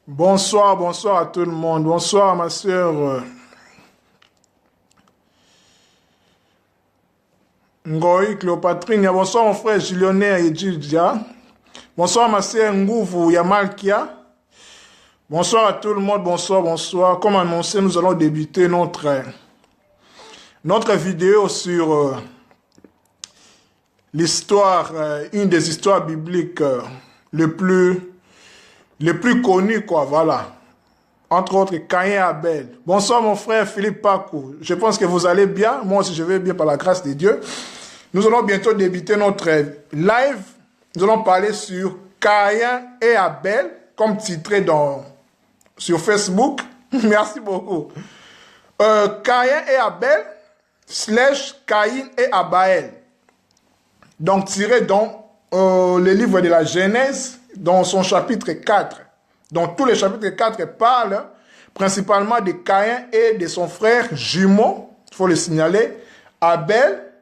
Bonsoir, bonsoir à tout le monde. Bonsoir ma soeur Ngoï Cléopatrine. Bonsoir mon frère Gilionnaire Edjidja. Bonsoir ma soeur Ngouvou Yamalkia. Bonsoir à tout le monde, bonsoir, bonsoir. Comme annoncé, nous allons débuter notre vidéo sur l'histoire, une des histoires bibliques les plus connues, quoi, voilà. Entre autres, Caïn et Abel. Bonsoir mon frère Philippe Pakou. Je pense que vous allez bien. Moi aussi, je vais bien par la grâce de Dieu. Nous allons bientôt débuter notre live. Nous allons parler sur Caïn et Abel, comme titré sur Facebook. Merci beaucoup. Caïn et Abel, / Caïn et Abaël. Donc, tiré dans le livre de la Genèse, dans son chapitre 4. Donc, tous les chapitres 4 parlent principalement de Caïn et de son frère jumeau, il faut le signaler, Abel.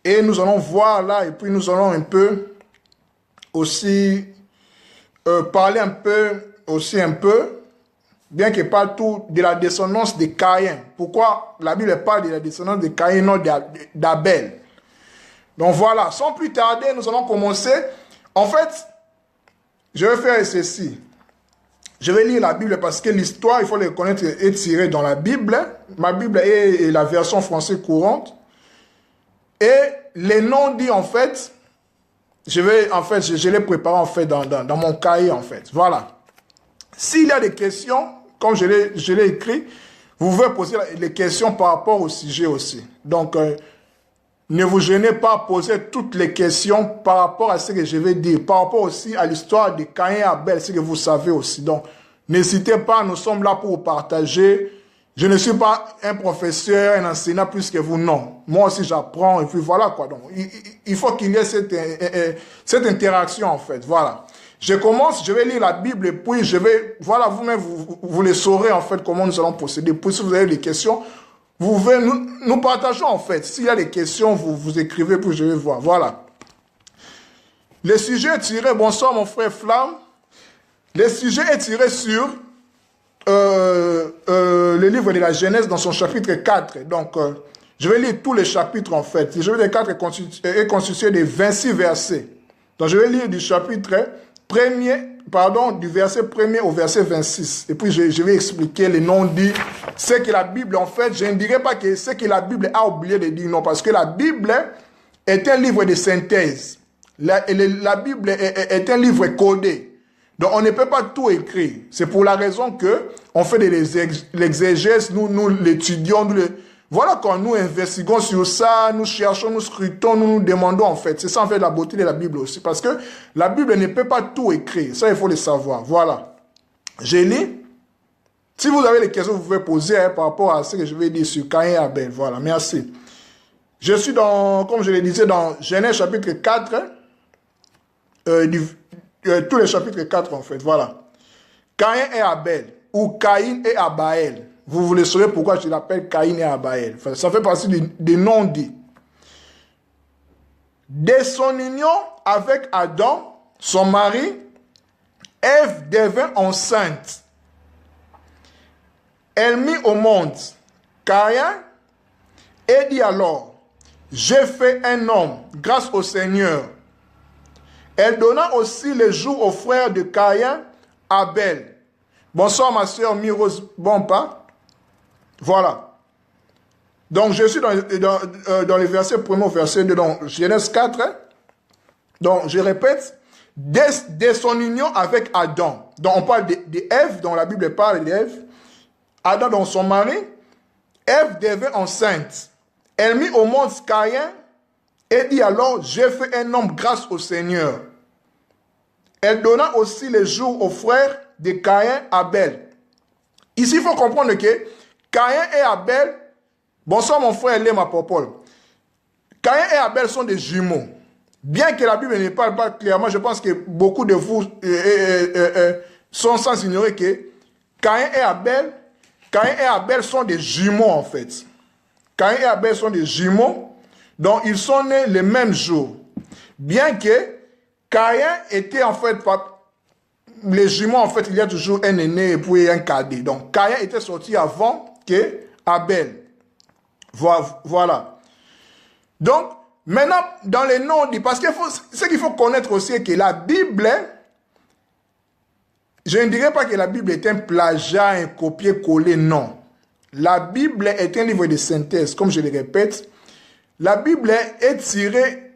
Et nous allons voir là, et puis nous allons un peu aussi parler un peu, bien que pas tout, de la descendance de Caïn. Pourquoi la Bible parle de la descendance de Caïn, non d'Abel? Donc voilà, sans plus tarder, nous allons commencer. En fait, je vais faire ceci. Je vais lire la Bible parce que l'histoire, il faut le connaître, est tirée dans la Bible. Ma Bible est la version française courante. Et les noms dits, en fait, je l'ai préparé, en fait, dans mon cahier, en fait. Voilà. S'il y a des questions, comme je l'ai écrit, vous pouvez poser les questions par rapport au sujet aussi. Donc, ne vous gênez pas à poser toutes les questions par rapport à ce que je vais dire, par rapport aussi à l'histoire de Caïn et Abel, ce que vous savez aussi. Donc, n'hésitez pas, nous sommes là pour vous partager. Je ne suis pas un professeur, un enseignant plus que vous, non. Moi aussi, j'apprends, et puis voilà quoi. Donc, il faut qu'il y ait cette interaction, en fait. Voilà. Je commence, je vais lire la Bible, et puis je vais, voilà, vous-même, vous le saurez, en fait, comment nous allons procéder. Puis, si vous avez des questions, nous partageons, en fait. S'il y a des questions, vous écrivez, puis je vais voir. Voilà. Le sujet est tiré, bonsoir mon frère Flamme. Le sujet est tiré sur le livre de la Genèse dans son chapitre 4. Donc, je vais lire tous les chapitres, en fait. Le chapitre 4 est constitué de 26 versets. Donc, je vais lire du du verset 1er au verset 26. Et puis, je vais expliquer les noms dits. Ce que la Bible, en fait, je ne dirais pas que ce que la Bible a oublié de dire, non, parce que la Bible est un livre de synthèse. La Bible est un livre codé. Donc, on ne peut pas tout écrire. C'est pour la raison que on fait de l'exégèse, nous l'étudions, voilà, quand nous investiguons sur ça, nous cherchons, nous scrutons, nous demandons, en fait. C'est ça, en fait, la beauté de la Bible aussi. Parce que la Bible ne peut pas tout écrire. Ça, il faut le savoir. Voilà. Je lis. Si vous avez des questions, vous pouvez poser par rapport à ce que je vais dire sur Caïn et Abel. Voilà, merci. Je suis comme je le disais, dans Genèse chapitre 4, tous les chapitres 4, en fait. Voilà. Caïn et Abel, ou Caïn et Abaël. Vous le saurez pourquoi je l'appelle Caïn et Abaël. Enfin, ça fait partie des noms dits. Dès son union avec Adam, son mari, Ève devint enceinte. Elle mit au monde Caïn et dit alors, j'ai fait un homme grâce au Seigneur. Elle donna aussi le jour au frère de Caïn, Abel. Bonsoir ma soeur Miros Bompa. Voilà. Donc je suis dans les versets 1er au verset 2, dans Genèse 4. Donc je répète, dès son union avec Adam. Donc on parle d'Ève, dont la Bible parle d'Ève. Adam, donc son mari. Ève devint enceinte. Elle mit au monde Caïn et dit alors, j'ai fait un homme grâce au Seigneur. Elle donna aussi les jours aux frères de Caïn, Abel. Ici, il faut comprendre que Caïn et Abel, bonsoir mon frère Lema Popol. Caïn et Abel sont des jumeaux. Bien que la Bible ne parle pas clairement, je pense que beaucoup de vous sont sans ignorer que Caïn et Abel sont des jumeaux en fait. Caïn et Abel sont des jumeaux, donc ils sont nés le même jour. Bien que Caïn était en fait les jumeaux, en fait, il y a toujours un aîné et puis un cadet. Donc, Caïn était sorti avant que Abel. Voilà. Donc, maintenant, dans les noms, parce que ce qu'il faut connaître aussi, c'est que la Bible, je ne dirais pas que la Bible est un plagiat, un copier-coller, non. La Bible est un livre de synthèse, comme je le répète. La Bible est tirée,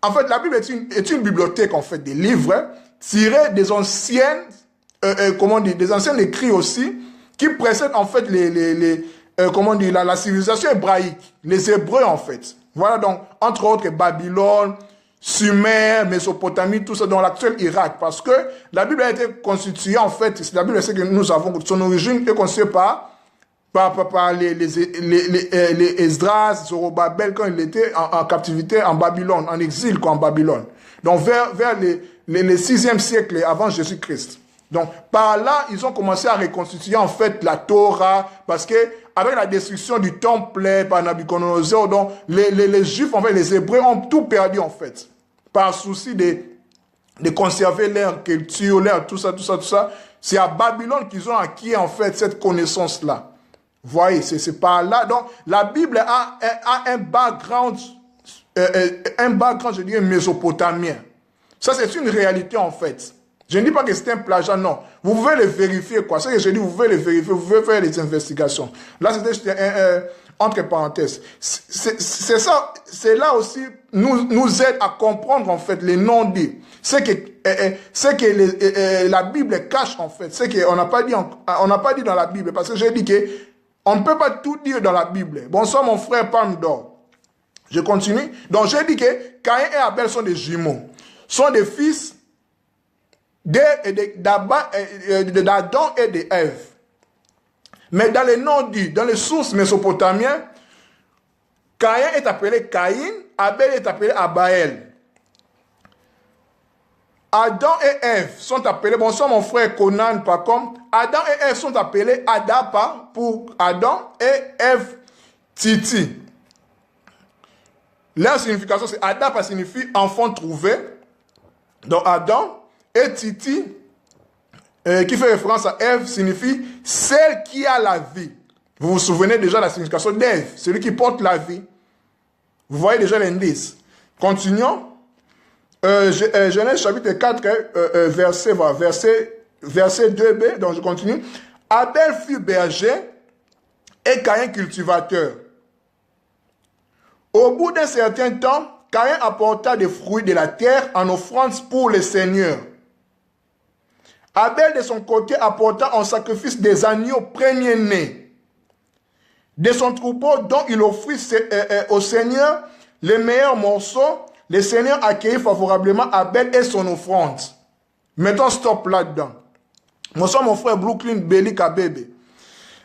en fait, la Bible est une bibliothèque, en fait, des livres tirés des anciennes, des anciens écrits aussi, qui précèdent, en fait, la civilisation hébraïque, les Hébreux, en fait. Voilà, donc, entre autres, Babylone, Sumer, Mésopotamie, tout ça, dans l'actuel Irak. Parce que la Bible a été constituée, en fait, la Bible, c'est que nous avons, son origine est constituée par les Esdras, Zorobabel, quand il était en captivité en Babylone, en exil, en Babylone. Donc, vers le 6e siècle avant Jésus-Christ. Donc, par là, ils ont commencé à reconstituer, en fait, la Torah, parce que, avec la destruction du temple par Nabucodonosor, donc, les Juifs, en fait, les Hébreux ont tout perdu, en fait, par souci de conserver leur culture, tout ça. C'est à Babylone qu'ils ont acquis, en fait, cette connaissance-là. Vous voyez, c'est par là. Donc, la Bible a un background, je dirais, mésopotamien. Ça, c'est une réalité, en fait. Je ne dis pas que c'est un plagiat, non. Vous pouvez le vérifier, quoi. Ce que je dis, vous pouvez le vérifier, vous pouvez faire des investigations. Là, c'était entre parenthèses. C'est ça, c'est là aussi, nous aide à comprendre, en fait, les non-dits. C'est que la Bible cache, en fait. C'est qu'on n'a pas dit dans la Bible, parce que j'ai dit que on ne peut pas tout dire dans la Bible. Bonsoir, mon frère Palme d'Or. Je continue. Donc, j'ai dit que Caïn et Abel sont des jumeaux. Sont des fils d'Adam et d'Ève. Mais dans les non-dits, dans les sources mésopotamiennes, Caïn est appelé Caïn, Abel est appelé Abaël. Adam et Ève sont appelés, bonsoir mon frère Conan, par contre, Adam et Ève sont appelés Adapa pour Adam et Ève Titi. Leur signification, c'est Adapa signifie enfant trouvé. Donc Adam et Titi, qui fait référence à Ève, signifie celle qui a la vie. Vous vous souvenez déjà de la signification d'Ève, celui qui porte la vie. Vous voyez déjà l'indice. Continuons. Genèse chapitre 4, verset 2b, donc je continue. Abel fut berger et Caïn cultivateur. Au bout d'un certain temps, Caïn apporta des fruits de la terre en offrande pour le Seigneur. Abel, de son côté, apporta en sacrifice des agneaux premiers-nés de son troupeau dont il offrit au Seigneur les meilleurs morceaux. Le Seigneur accueillit favorablement Abel et son offrande. Mettons stop là-dedans. Bonsoir mon frère Brooklyn Belly Kabebe.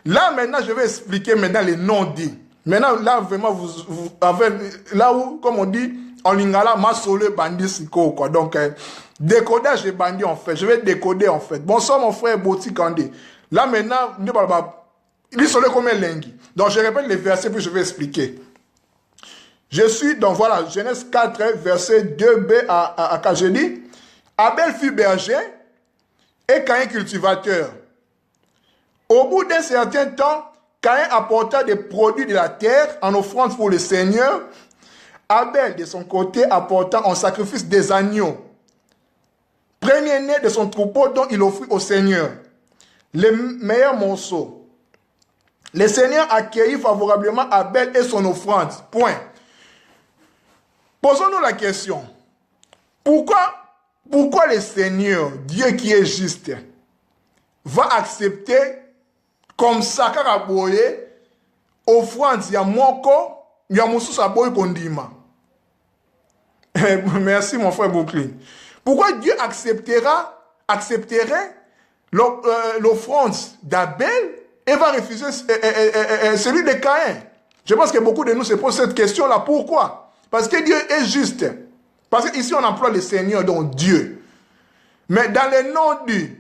Là maintenant, je vais expliquer maintenant les non-dits. Maintenant, là vraiment, vous avez, là où, comme on dit, en lingala, ma sole bandi siko, quoi. Donc, décodage et bandi en fait. Je vais décoder en fait. Bonsoir mon frère Boti Kandé. Là maintenant, ne parle pas. Il est comme un lingue. Donc, je répète les versets puis je vais expliquer. Je suis, donc voilà, Genèse 4, verset 2b à 4, je dis, Abel fut berger et Caïn cultivateur. Au bout d'un certain temps, Caïn apporta des produits de la terre en offrande pour le Seigneur. Abel, de son côté, apporta en sacrifice des agneaux, premier-né de son troupeau dont il offrit au Seigneur les meilleurs morceaux. Le Seigneur accueillit favorablement Abel et son offrande. Point. Posons-nous la question. Pourquoi le Seigneur, Dieu qui est juste, va accepter comme ça karaboye offrande ya moko ya mususa boy kondima? Merci mon frère Brooklyn. Pourquoi Dieu accepterait l'offrande d'Abel et va refuser celui de Caïn? Je pense que beaucoup de nous se posent cette question-là. Pourquoi? Parce que Dieu est juste. Parce qu'ici, on emploie le Seigneur, donc Dieu. Mais dans les non-dits,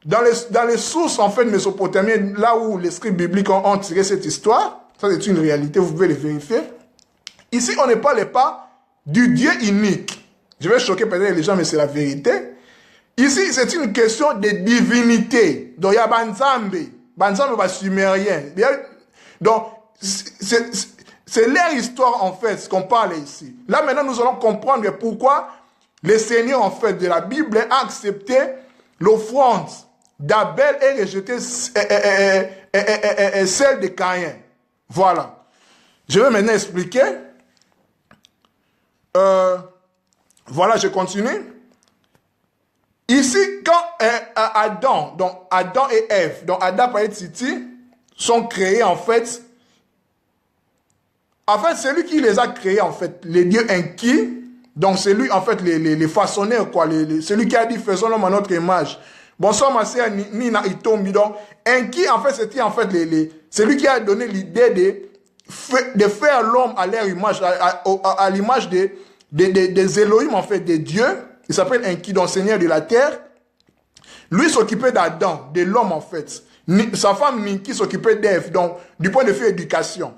dans les sources, en fait, mésopotamiennes, là où les scripts bibliques ont tiré cette histoire, ça c'est une réalité, vous pouvez le vérifier. Ici, on ne parle pas du Dieu unique. Je vais choquer peut-être les gens, mais c'est la vérité. Ici, c'est une question de divinité. Donc, il y a Banzambe va sumérien. Donc, c'est leur histoire, en fait, ce qu'on parle ici. Là, maintenant, nous allons comprendre pourquoi le Seigneur, en fait, de la Bible a accepté l'offrande d'Abel et rejeté celle de Caïn. Voilà. Je vais maintenant expliquer. Voilà, je continue. Ici, quand Adam, donc Adam et Ève, donc Adam et Titi, sont créés, en fait, c'est lui qui les a créés, en fait, les dieux inquis. Donc, c'est lui, en fait, les façonneurs, quoi. Celui qui a dit, faisons l'homme à notre image. Bonsoir, ma sœur Nina Itombi. Donc, inquis, en fait, c'était, en fait, c'est lui qui a donné l'idée de faire l'homme à leur image, à l'image des Elohim, en fait, des dieux. Il s'appelle Enki, donc Seigneur de la terre. Lui s'occupait d'Adam, de l'homme, en fait. Sa femme Ninki s'occupait d'Ève, donc, du point de vue éducation.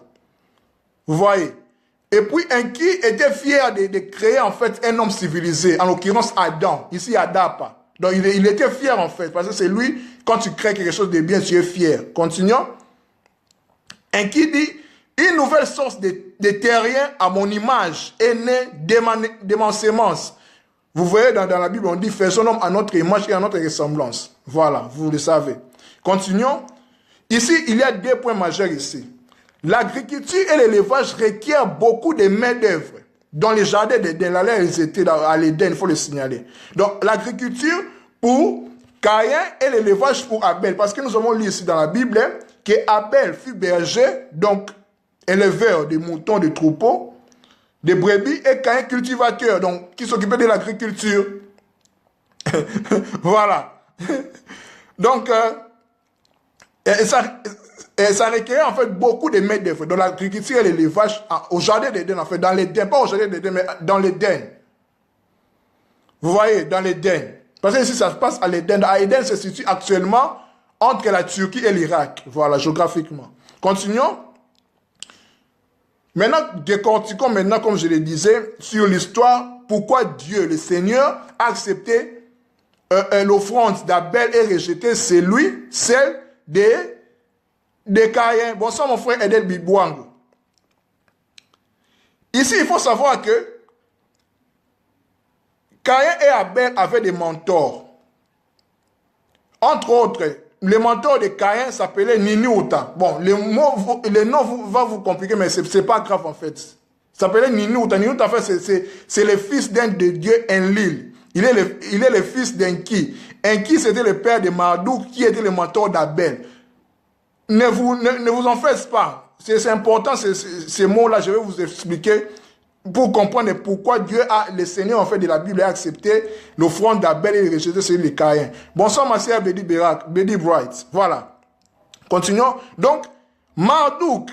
Vous voyez? Et puis, Enki était fier de créer, en fait, un homme civilisé, en l'occurrence Adam, ici Adapa. Donc, il était fier, en fait, parce que c'est lui, quand tu crées quelque chose de bien, tu es fier. Continuons. Enki dit, une nouvelle source de terrien à mon image est née de ma sémence. Vous voyez, dans la Bible, on dit, faisons l'homme à notre image et à notre ressemblance. Voilà, vous le savez. Continuons. Ici, il y a deux points majeurs ici. L'agriculture et l'élevage requièrent beaucoup de main-d'œuvre. Dans les jardins d'Éden, là, ils étaient à l'Éden, il faut le signaler. Donc, l'agriculture pour Caïn et l'élevage pour Abel. Parce que nous avons lu ici dans la Bible que Abel fut berger, donc éleveur de moutons, de troupeaux, de brebis, et Caïn cultivateur, donc qui s'occupait de l'agriculture. Voilà. Donc, ça requiert en fait beaucoup de main d'œuvre dans l'agriculture et l'élevage au jardin d'Éden, en fait, dans l'Éden, pas au jardin d'Éden, mais dans l'Éden. Vous voyez, dans l'Éden. Parce que ici, ça se passe à l'Éden. À Éden se situe actuellement entre la Turquie et l'Irak. Voilà, géographiquement. Continuons. Maintenant, décortiquons maintenant, comme je le disais, sur l'histoire, pourquoi Dieu, le Seigneur, a accepté l'offrande d'Abel et rejeté celle de Caïn. Bonsoir mon frère Edel Bibouango. Ici, il faut savoir que Caïn et Abel avaient des mentors. Entre autres, le mentor de Caïn s'appelait Ninouta. Bon, le nom va vous compliquer, mais ce n'est pas grave en fait. Il s'appelait Ninouta. Ninouta, en fait, c'est le fils d'un de Dieu Enlil. Il est le fils d'Enki. Enki, c'était le père de Marduk, qui était le mentor d'Abel. Ne vous en faites pas. C'est important, ces mots-là, je vais vous expliquer pour comprendre pourquoi Dieu le Seigneur, en fait, de la Bible, a accepté l'offrande d'Abel et rejeté celui de Caïn. Bonsoir, ma sœur Betty Bright. Voilà. Continuons. Donc, Marduk,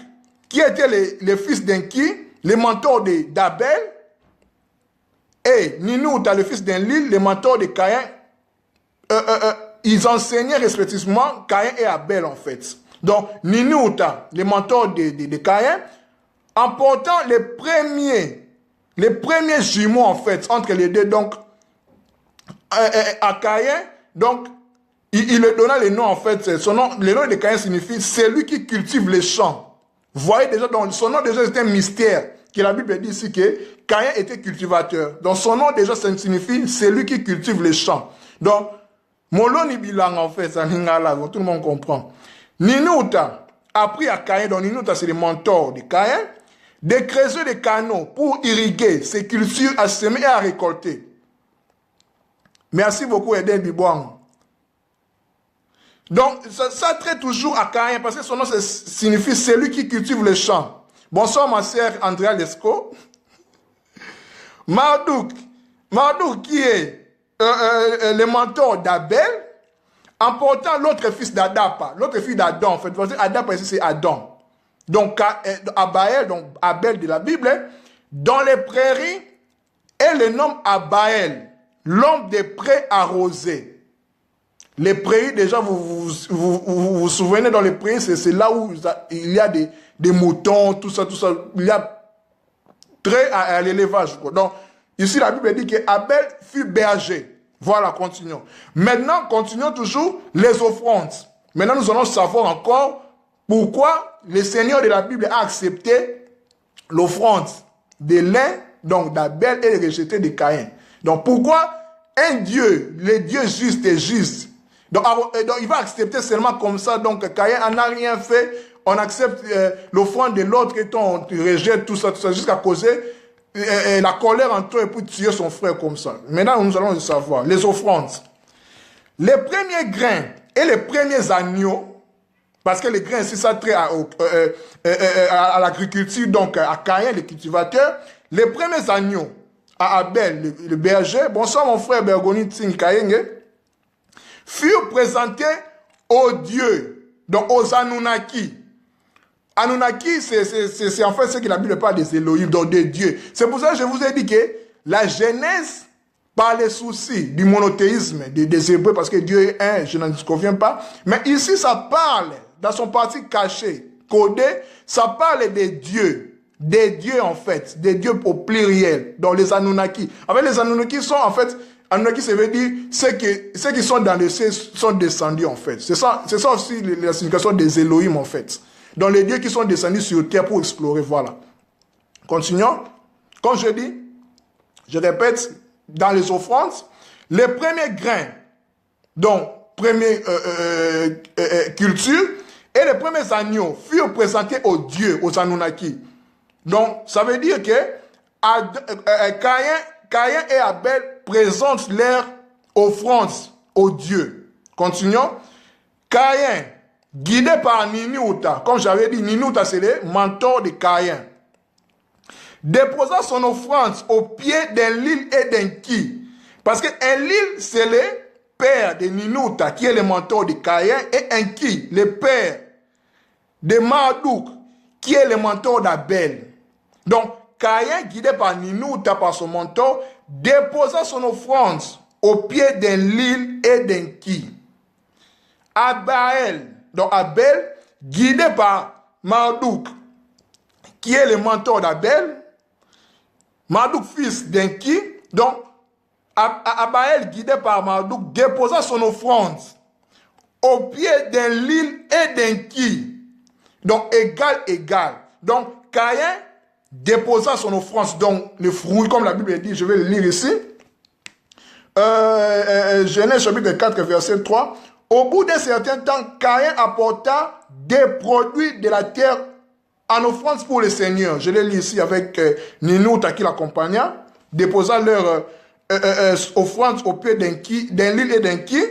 qui était le fils d'Enki, le mentor d'Abel, et Ninouta, le fils d'Enlil, le mentor de Caïn, ils enseignaient respectivement Caïn et Abel, en fait. Donc, Ninouta, le mentor de Caïn, en portant les premiers jumeaux, en fait, entre les deux, donc, à Caïn, donc, il lui donna le nom, en fait, le nom de Caïn signifie « celui qui cultive les champs ». Vous voyez déjà, donc, son nom déjà c'est un mystère, que la Bible dit ici que Caïn était cultivateur. Donc, son nom déjà ça signifie « celui qui cultive les champs ». Donc, Moloni Bilang, en fait, ça tout le monde comprend. Ninouta a appris à Caïn, donc Ninouta c'est le mentor de Caïn, de creuser des canaux pour irriguer ses cultures à semer et à récolter. Merci beaucoup, Eden Bibouang. Donc, ça traite toujours à Caïn, parce que son nom signifie celui qui cultive les champs. Bonsoir, ma sœur Andrea Lesco. Marduk qui est le mentor d'Abel, en portant l'autre fils d'Adapa, l'autre fils d'Adam, en fait, Adapa ici c'est Adam. Donc, Abaël, donc Abel de la Bible, dans les prairies, elle le nomme Abaël, l'homme des prés arrosés. Les prairies, déjà, vous souvenez, dans les prairies, c'est là où il y a des moutons, tout ça. Il y a très à l'élevage. Donc, ici, la Bible dit que Abel fut berger. Voilà, continuons. Maintenant, continuons toujours les offrandes. Maintenant, nous allons savoir encore pourquoi le Seigneur de la Bible a accepté l'offrande de l'un, donc d'Abel, et le rejeté de Caïn. Donc, pourquoi un Dieu, le Dieu juste est juste. Donc, il va accepter seulement comme ça. Donc, Caïn n'a rien fait. On accepte l'offrande de l'autre et on rejette tout ça jusqu'à causer la colère entre eux et puis tuer son frère comme ça. Maintenant, nous allons le savoir. Les offrandes. Les premiers grains et les premiers agneaux, parce que les grains, ici, ça trait à l'agriculture, donc à Caïn, le cultivateur. Les premiers agneaux à Abel, le berger, bonsoir mon frère Bergoni Tsing Kayenge, furent présentés aux dieux, donc aux Anunnaki. Anunnaki, c'est en fait ce que la Bible parle des Elohim, donc des dieux. C'est pour ça que je vous ai dit que la Genèse par les soucis du monothéisme des Hébreux, parce que Dieu est un, je n'en conviens pas. Mais ici, ça parle, dans son parti caché, codé, ça parle des dieux en fait, des dieux au pluriel, dans les Anunnaki. En fait, les Anunnaki sont en fait, Anunnaki, ça veut dire ceux qui sont dans le ciel sont descendus en fait. C'est ça aussi la signification des Elohim en fait. Donc les dieux qui sont descendus sur terre pour explorer, voilà. Continuons. Comme je dis, je répète, dans les offrandes, les premiers grains, donc première culture, et les premiers agneaux furent présentés aux dieux, aux Anunnaki. Donc, ça veut dire que Caïn et Abel présentent leurs offrandes aux dieux. Continuons. Caïn, guidé par Ninouta, comme j'avais dit, Ninouta c'est le mentor de Caïn, déposa son offrande au pied d'un Lil et d'un Ki. Parce qu'un Lil, c'est le père de Ninouta, qui est le mentor de Caïn, et un Ki, le père de Marduk, qui est le mentor d'Abel. Donc, Caïn, guidé par Ninouta, par son mentor, déposa son offrande au pied d'un Lil et d'un Ki. Donc Abel, guidé par Marduk, qui est le mentor d'Abel, Marduk, fils d'Enki, donc Abaël, guidé par Marduk, déposa son offrande au pied d'un Lil et d'un Ki. Donc égal. Donc Caïn déposa son offrande, donc le fruit, comme la Bible dit, je vais le lire ici. Genèse chapitre 4, verset 3. Au bout d'un certain temps, Caïn apporta des produits de la terre en offrande pour le Seigneur. Je l'ai lu ici avec Ninouta qui l'accompagna, déposa leur offrande au pied d'un Lil et d'un Ki.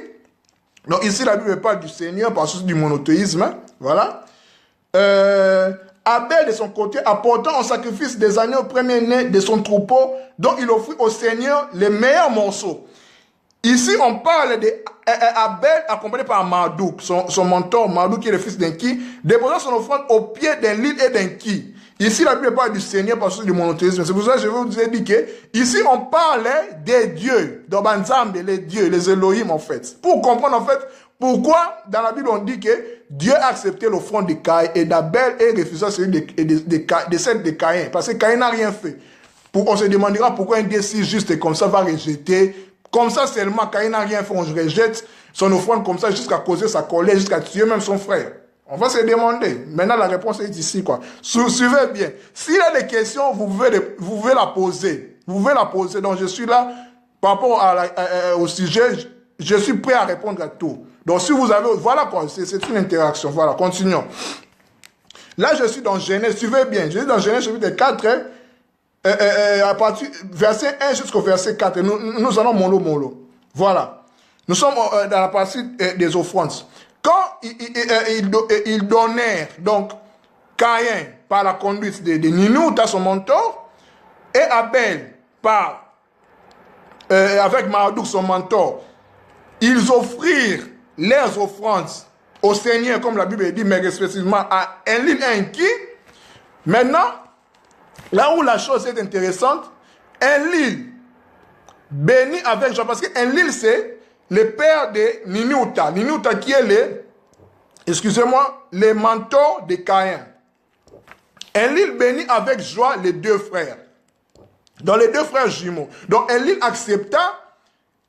Donc ici, la Bible parle du Seigneur par souci du monothéisme. Hein, voilà. Abel, de son côté, apportant en sacrifice des agneaux premiers-nés de son troupeau, dont il offrit au Seigneur les meilleurs morceaux. Ici, on parle d'Abel accompagné par Marduk, son mentor, Marduk qui est le fils d'Enki, déposant son offrande au pied d'un Lil et d'un Ki. Ici, la Bible parle du Seigneur par souci du monothéisme. C'est pour ça que je vous ai dit que ici, on parle des dieux, d'Obanzambe, les dieux, les Elohim en fait. Pour comprendre en fait pourquoi dans la Bible on dit que Dieu a accepté l'offrande de Caïn et d'Abel et refusa celui de celle de Caïn. Parce que Caïn n'a rien fait. On se demandera pourquoi un Dieu si juste comme ça va rejeter. Comme ça seulement, Caïn n'a rien fait, on rejette son offrande comme ça jusqu'à causer sa colère, jusqu'à tuer même son frère. On va se demander. Maintenant, la réponse est ici, quoi. Suivez bien. S'il y a des questions, vous pouvez la poser. Vous pouvez la poser. Donc, je suis là, par rapport au sujet, je suis prêt à répondre à tout. Donc, si vous avez... Voilà, quoi. C'est une interaction. Voilà, continuons. Là, je suis dans Genèse. Suivez bien. Je suis dans Genèse, chapitre 4, à partir verset 1 jusqu'au verset 4, nous allons mollo. Voilà. Nous sommes dans la partie des offrandes. Quand ils donnèrent, donc, Caïn par la conduite de Ninouta, son mentor, et Abel avec Marduk, son mentor, ils offrirent leurs offrandes au Seigneur, comme la Bible dit, mais respectivement à un Lil et un Ki. Maintenant, là où la chose est intéressante, un Lil béni avec Jean, parce qu'un Lil c'est le père de Ninouta. Ninouta qui est le mentor de Caïn. Un Lil béni avec joie les deux frères. Dans les deux frères jumeaux. Donc un Lil accepta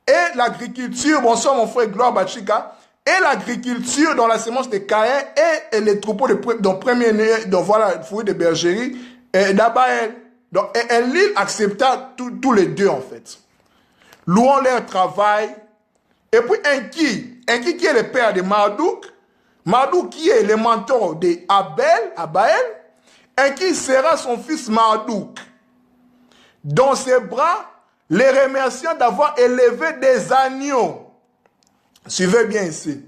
et l'agriculture, bonsoir mon frère Gloire Bachika, et l'agriculture dans la sémence de Caïn et les troupeaux de premier-né, donc voilà, fruits de bergerie, d'Abaël. Donc, Enlil accepta tous les deux, en fait. Louons leur travail. Et puis, Enki qui est le père de Marduk, Marduk qui est le mentor d'Abaël, Enki sera son fils Marduk. Dans ses bras, les remerciant d'avoir élevé des agneaux. Suivez bien ici.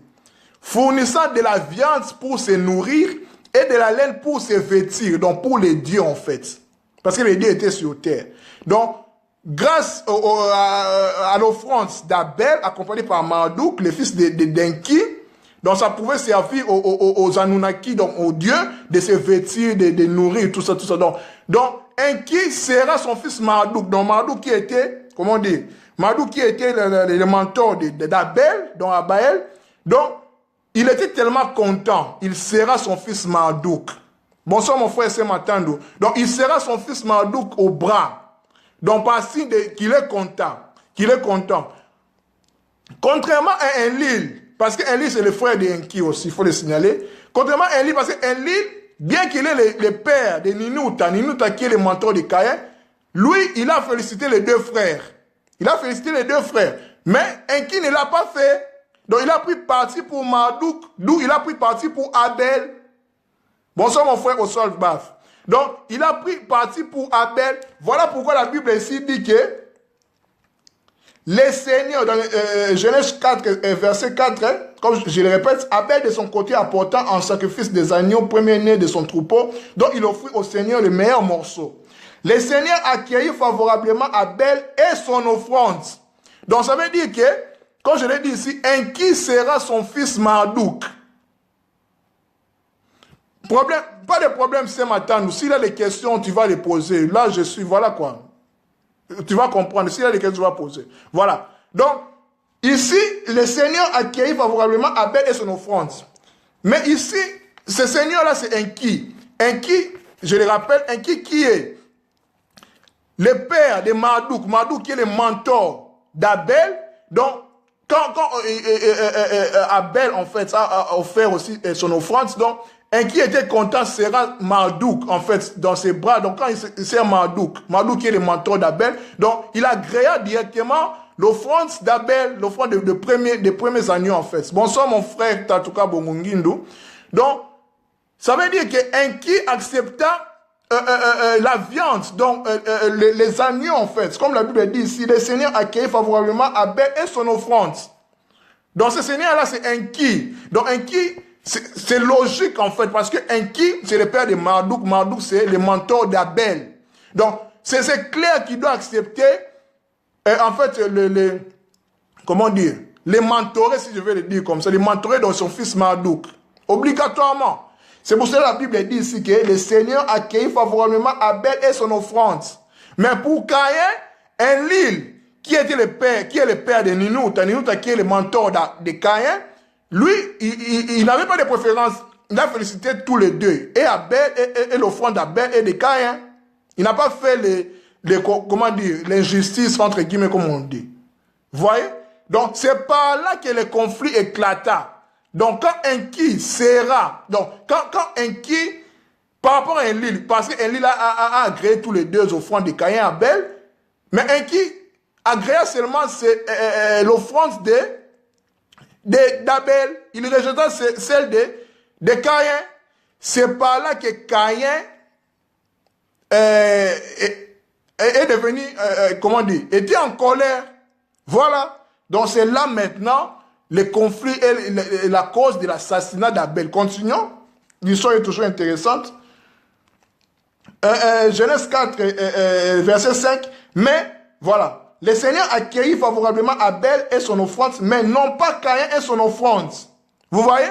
Fournissant de la viande pour se nourrir et de la laine pour se vêtir. Donc, pour les dieux, en fait. Parce que les dieux étaient sur terre. Donc, grâce à l'offrande d'Abel, accompagné par Marduk, le fils d'Enki, donc ça pouvait servir aux Anunnaki, donc aux dieux, de se vêtir, de nourrir, tout ça, tout ça. Donc Enki sera son fils Marduk. Donc Marduk qui était, comment dire, Marduk qui était le mentor d'Abel, donc Abaël. Donc, il était tellement content, il sera son fils Marduk. Bonsoir mon frère, c'est Matando. Donc, il sera son fils Marduk au bras. Donc, par signe qu'il est content. Qu'il est content. Contrairement à Enlil, parce qu'Enlil, c'est le frère d'Enki aussi, il faut le signaler. Contrairement à Enlil, parce qu'Enlil, bien qu'il est le père de Ninouta qui est le mentor de Caïn, lui, il a félicité les deux frères. Il a félicité les deux frères. Mais Enki ne l'a pas fait. Donc, il a pris parti pour Marduk, d'où il a pris parti pour Abel. Bonsoir mon frère Oswald Baf. Donc, il a pris parti pour Abel. Voilà pourquoi la Bible ici dit que les seigneurs, dans Genèse 4, verset 4, comme je le répète, Abel de son côté apportant en sacrifice des agneaux, premier-né de son troupeau, donc il offrit au Seigneur le meilleur morceau. Les seigneurs accueillirent favorablement Abel et son offrande. Donc, ça veut dire que, comme je l'ai dit ici, Enki sera son fils Marduk. Pas de problème ce matin. S'il a des questions, tu vas les poser. Là, je suis, voilà quoi. Tu vas comprendre. S'il y a des questions, tu vas poser. Voilà. Donc, ici, le Seigneur accueillit favorablement Abel et son offrande. Mais ici, ce Seigneur-là, c'est Enki. Enki, je le rappelle, Enki qui est le père de Marduk. Marduk qui est le mentor d'Abel. Donc, quand Abel, en fait, a offert aussi son offrande, donc, Enki était content, sera Marduk, en fait, dans ses bras. Donc, quand il sert Marduk qui est le mentor d'Abel, donc, il agréa directement l'offrande d'Abel, l'offrande des premiers agneaux, en fait. Bonsoir, mon frère Tatuka Bongungindu. Donc, ça veut dire que Enki accepta la viande, donc les agneaux, en fait. Comme la Bible dit ici, le Seigneur accueillit favorablement Abel et son offrande. Donc, ce Seigneur-là, c'est Enki. Donc, Enki, c'est logique en fait, parce que Enki, c'est le père de Marduk. Marduk, c'est le mentor d'Abel. Donc, c'est clair qu'il doit accepter, en fait, comment dire, les mentorer, si je veux le dire comme ça, les mentorer dans son fils Marduk. Obligatoirement. C'est pour cela que la Bible dit ici que le Seigneur accueillit favorablement Abel et son offrande. Mais pour Caïn, Enlil, qui est le père de Ninouta qui est le mentor de Caïn, lui, il n'avait pas de préférence. Il a félicité tous les deux. Et Abel, et l'offrande d'Abel et de Caïn. Il n'a pas fait comment dire, l'injustice, entre guillemets, comme on dit. Vous voyez? Donc, c'est par là que le conflit éclata. Donc, quand Enki sera, donc, quand Enki, par rapport à Enlil, parce qu'Enlil a agréé tous les deux offrandes de Caïn et Abel, mais Enki agréa seulement l'offrande d'Abel, il rejeta celle de Caïn. C'est par là que Caïn est devenu, comment dire, était en colère. Voilà. Donc c'est là maintenant le conflit et la cause de l'assassinat d'Abel. Continuons. L'histoire est toujours intéressante. Genèse 4, verset 5. Mais, voilà. Le Seigneur accueillit favorablement Abel et son offrande, mais non pas Caïn et son offrande. Vous voyez?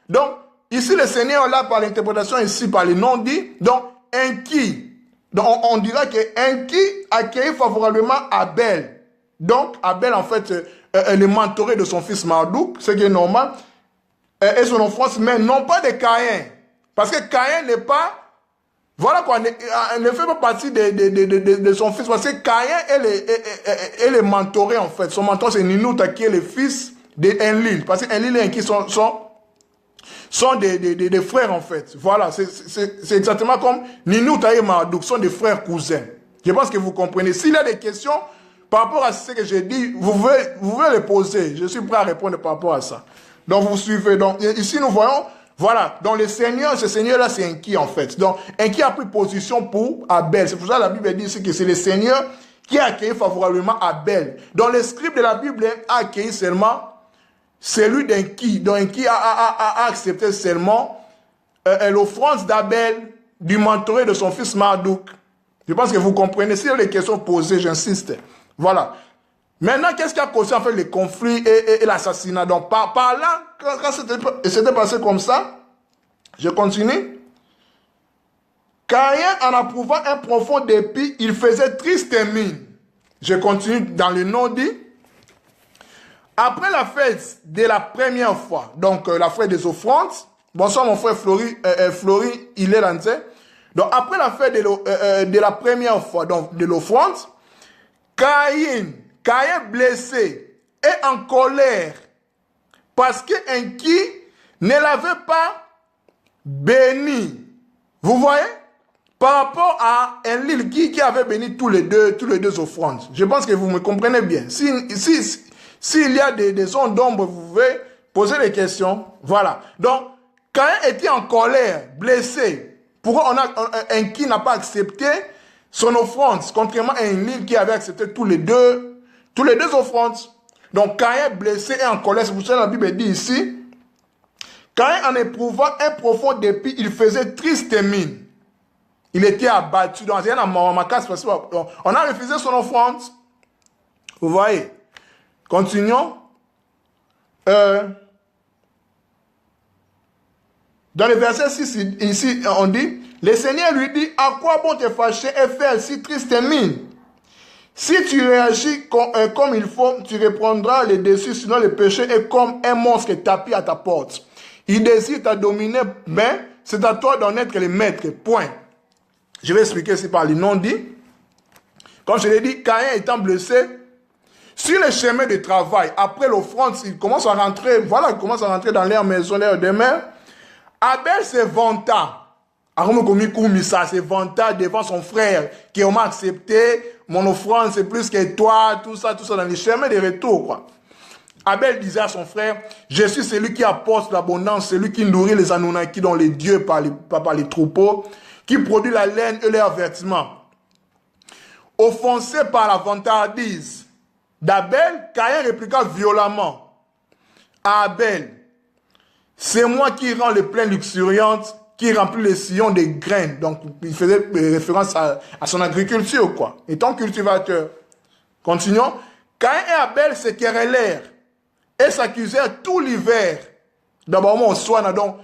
Donc, ici, le Seigneur, là, par l'interprétation ici, par les noms dits, donc, Enki. Donc, on dira que Enki accueillit favorablement Abel. Donc, Abel, en fait, le mentoré de son fils Marduk, ce qui est normal, et son offrande, mais non pas de Caïn. Parce que Caïn n'est pas Voilà quoi, ne fait pas partie de son fils, parce que Caïn est le mentoré en fait. Son mentor c'est Ninouta qui est le fils d'Enlil, parce qu'Enlil et Enki sont des frères en fait. Voilà, c'est exactement comme Ninouta et Marduk sont des frères cousins. Je pense que vous comprenez. S'il y a des questions par rapport à ce que j'ai dit, vous pouvez les poser. Je suis prêt à répondre par rapport à ça. Donc vous suivez. Donc ici nous voyons, voilà, dans le Seigneur, ce Seigneur-là c'est Enki en fait. Donc Enki a pris position pour Abel. C'est pour ça que la Bible dit ici que c'est le Seigneur qui a accueilli favorablement Abel. Dans les scripts de la Bible, a accueilli seulement celui d'Enki. Donc Enki a accepté seulement l'offrande d'Abel du mentoré de son fils Marduk. Je pense que vous comprenez. S'il y a des questions posées, j'insiste. Voilà. Maintenant, qu'est-ce qui a causé en fait les conflits et l'assassinat? Donc, par là, quand c'était passé comme ça, je continue. Caïn, en approuvant un profond dépit, il faisait triste mine. Je continue dans le nom dit. Après la fête de la première fois, donc la fête des offrandes, bonsoir mon frère Flori, il est là, donc après la fête de la première fois, donc de l'offrande, Caïn blessé et en colère parce que Enki ne l'avait pas béni. Vous voyez? Par rapport à Enlil qui avait béni tous les deux offrandes. Je pense que vous me comprenez bien. S'il y a des zones d'ombre, vous pouvez poser des questions. Voilà. Donc, Caïn était en colère, blessé. Pourquoi Enki n'a pas accepté son offrande, contrairement à Enlil qui avait accepté tous les deux offrandes. Donc, Caïn blessé et en colère, c'est pour ça que la Bible dit ici, Caïn en éprouvant un profond dépit, il faisait triste mine. Il était abattu. Donc, on a refusé son offrande. Vous voyez? Continuons. Dans le verset 6, ici, on dit, le Seigneur lui dit, à quoi bon te fâcher et faire si triste mine? Si tu réagis comme il faut, tu reprendras le dessus, sinon le péché est comme un monstre tapis à ta porte. Il désire te dominer, mais c'est à toi d'en être le maître. Point. Je vais expliquer ici par le non-dit. Comme je l'ai dit, Caïn étant blessé, sur le chemin de travail, après l'offrande, il commence à rentrer, voilà, il commence à rentrer dans leur maison, leur demeure. Abel se vanta. Se vanta devant son frère, qui m'a accepté, mon offrande c'est plus que toi, tout ça, dans les chemins de retour, quoi. Abel disait à son frère, je suis celui qui apporte l'abondance, celui qui nourrit les Anunnaki dont les dieux par les troupeaux, qui produit la laine et leur vêtements. Offensé par la vantardise d'Abel, Caïn répliqua violemment à Abel, c'est moi qui rends les plaines luxuriantes, qui remplit les sillons des graines. Donc, il faisait référence à son agriculture, quoi. Étant cultivateur. Continuons. Caïn et Abel se querellèrent et s'accusèrent tout l'hiver. D'abord, on soigne. Donc,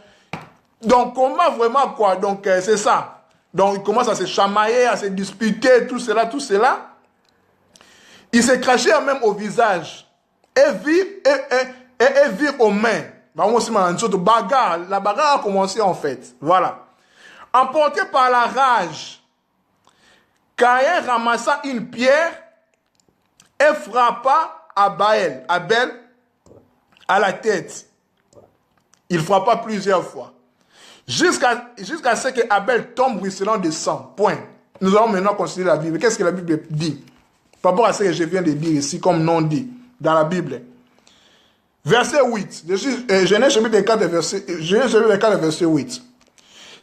comment vraiment, quoi? Donc, c'est ça. Donc, ils commencent à se chamailler, à se disputer, tout cela. Ils se crachèrent même au visage et virent aux mains. La bagarre a commencé en fait. Voilà. Emporté par la rage, Caïn ramassa une pierre et frappa Abel à la tête. Il frappa plusieurs fois. Jusqu'à ce que Abel tombe ruisselant de sang. Point. Nous allons maintenant considérer la Bible. Qu'est-ce que la Bible dit? Par rapport à ce que je viens de dire ici, comme non dit dans la Bible. Verset 8. Genèse chapitre 4, verset 8.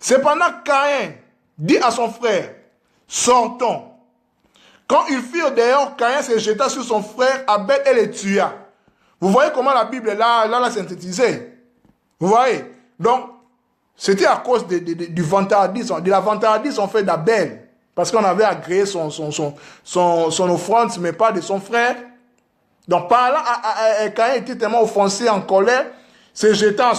Cependant, Caïn dit à son frère, sortons. Quand ils furent dehors, Caïn se jeta sur son frère Abel et le tua. Vous voyez comment la Bible l'a synthétisé. Vous voyez? Donc, c'était à cause du vantardisme, de la vantardise en fait d'Abel. Parce qu'on avait agréé son offrande, mais pas de son frère. Donc par là, Caïn était tellement offensé, en colère, se jetant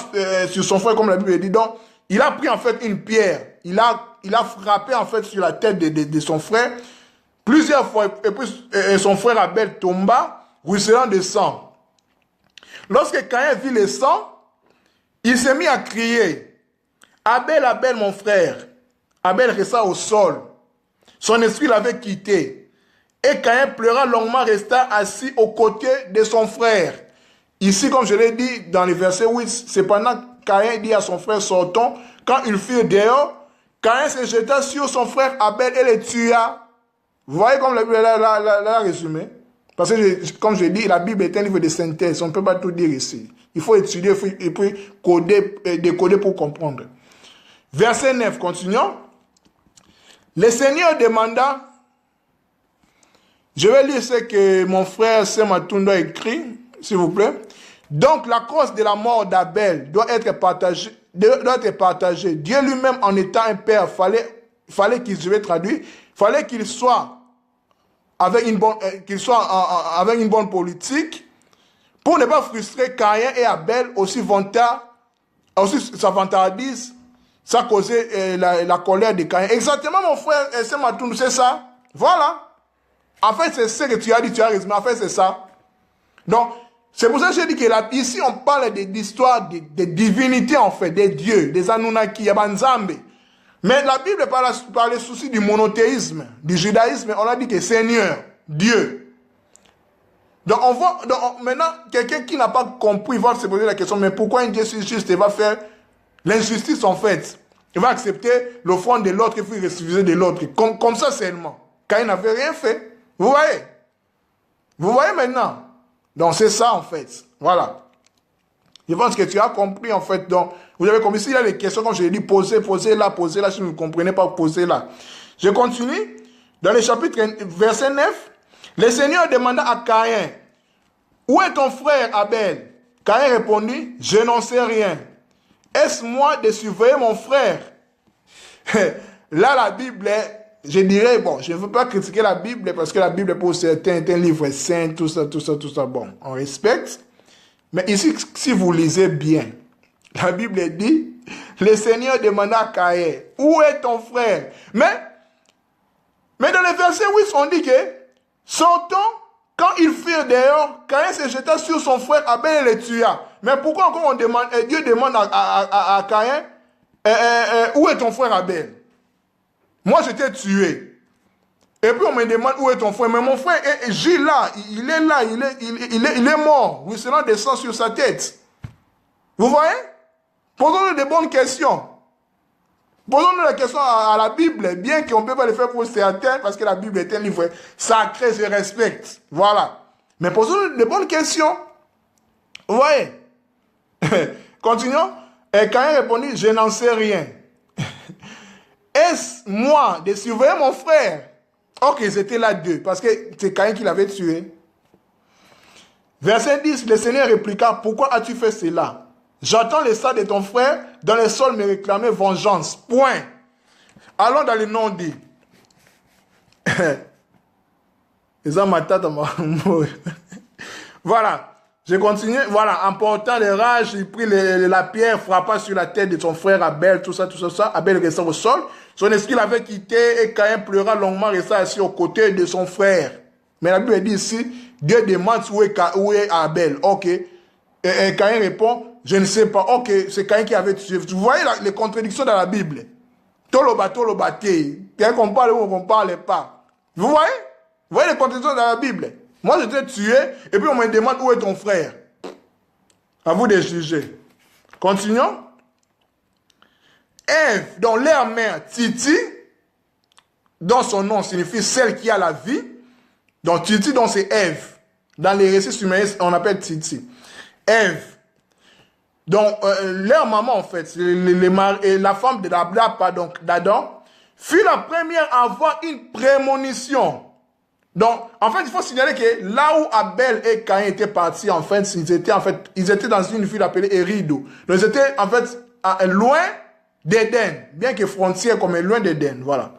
sur son frère, comme la Bible dit. Donc, il a pris en fait une pierre. Il a frappé en fait sur la tête de son frère plusieurs fois. Et puis son frère Abel tomba, ruisselant de sang. Lorsque Caïn vit le sang, il s'est mis à crier, Abel, Abel, mon frère. Abel resta au sol. Son esprit l'avait quitté. Et Caïn pleura longuement, resta assis aux côtés de son frère. Ici, comme je l'ai dit dans le verset 8, cependant, Caïn dit à son frère, sortons. Quand ils furent dehors, Caïn se jeta sur son frère Abel et le tua. Vous voyez comme la Bible l'a résumé? Parce que, comme je dis, la Bible est un livre de synthèse. On ne peut pas tout dire ici. Il faut étudier et puis décoder pour comprendre. Verset 9, continuons. Le Seigneur demanda, je vais lire ce que mon frère Sematundo a écrit, s'il vous plaît. Donc, la cause de la mort d'Abel doit être partagée. Dieu lui-même, en étant un père, fallait qu'il, je vais traduire, fallait qu'il soit avec une bonne politique pour ne pas frustrer Caïn et Abel aussi sa vantardise. Ça causait la colère de Caïn. Exactement, mon frère Sematundo, c'est ça. Voilà. En fait, c'est ce que tu as dit, tu as résumé. En fait, c'est ça. Donc, c'est pour ça que j'ai dit que là, ici, on parle d'histoire de divinité, en fait, des dieux, des Anunnaki, Yabanzambe. Mais la Bible parle le souci du monothéisme, du judaïsme. On a dit que Seigneur, Dieu. Donc, maintenant, quelqu'un qui n'a pas compris va se poser la question, mais pourquoi un Dieu si juste va faire l'injustice, en fait? Il va accepter l'offrande de l'autre et puis refuser de l'autre. Comme ça seulement. Car il n'avait rien fait. Vous voyez? Vous voyez maintenant? Donc, c'est ça, en fait. Voilà. Je pense que tu as compris, en fait. Donc, vous avez compris. S'il y a des questions, comme je l'ai dit, posez là. Si vous ne comprenez pas, posez là. Je continue. Dans le chapitre, verset 9, le Seigneur demanda à Caïn, où est ton frère Abel? Caïn répondit, je n'en sais rien. Est-ce moi de surveiller mon frère? Là, la Bible est... Je dirais, bon, je ne veux pas critiquer la Bible parce que la Bible pour certains est un livre saint, tout ça, bon, on respecte. Mais ici, si vous lisez bien, la Bible dit, le Seigneur demanda à Caïn, où est ton frère? Mais dans le verset 8, on dit que, sortons, quand ils furent dehors, Caïn se jeta sur son frère Abel et le tua. Mais pourquoi encore Dieu demande à Caïn, où est ton frère Abel? Moi, je t'ai tué. Et puis, on me demande où est ton frère. Mais mon frère Gilles, là, il est mort. Ruisselant des sang sur sa tête. Vous voyez? Posons-nous des bonnes questions. Posons-nous la question à la Bible, bien qu'on ne peut pas le faire pour certains, parce que la Bible est un livre sacré, je respecte. Voilà. Mais posons-nous des bonnes questions. Vous voyez? Continuons. Et Caïn répondit, je n'en sais rien. Est-ce moi de surveiller mon frère? Ok, c'était là deux, parce que c'est Caïn qui l'avait tué. Verset 10, le Seigneur répliqua, pourquoi as-tu fait cela? J'entends le sang de ton frère dans le sol me réclamer vengeance. Point. Allons dans le non-dit. Voilà. Je continue. Voilà. Emportant les rages, il prit la pierre, frappa sur la tête de son frère Abel, tout ça. Abel resta au sol. Son esprit l'avait quitté et Caïn pleura longuement, resta assis aux côtés de son frère. Mais la Bible dit ici, Dieu demande où est Abel. Ok. Et Caïn répond, je ne sais pas. Ok, c'est Caïn qui avait tué. Vous voyez les contradictions dans la Bible. Toloba, quelqu'un qu'on parle ou qu'on ne parle pas. Vous voyez? Vous voyez les contradictions dans la Bible? Moi, je t'ai tué, et puis on me demande où est ton frère. À vous de juger. Continuons. Ève, dont leur mère Titi, dont son nom signifie celle qui a la vie. Donc Titi, donc c'est Ève. Dans les récits sumériens, on appelle Titi. Ève. Donc, leur maman, en fait, la femme d'Adam, fut la première à avoir une prémonition. Donc, en fait, il faut signaler que là où Abel et Caïn étaient partis, en fait, ils étaient dans une ville appelée Erido. Donc, ils étaient, en fait, loin d'Éden, bien que frontière comme loin d'Éden, voilà.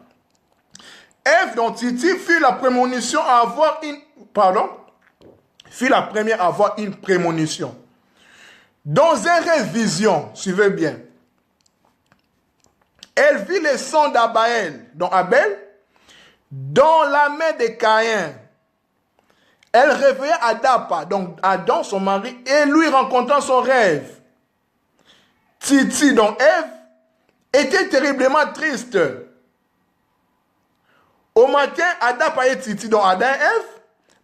Ève, donc Titi, fut la prémonition à avoir fut la première à avoir une prémonition. Dans une révision, suivez bien, elle vit le sang d'Abel, donc Abel, dans la main de Caïn. Elle réveilla Adapa, donc Adam, son mari, et lui rencontrant son rêve. Titi, donc Ève, était terriblement triste. Au matin, Adam a Titi, donc Adam et Ève,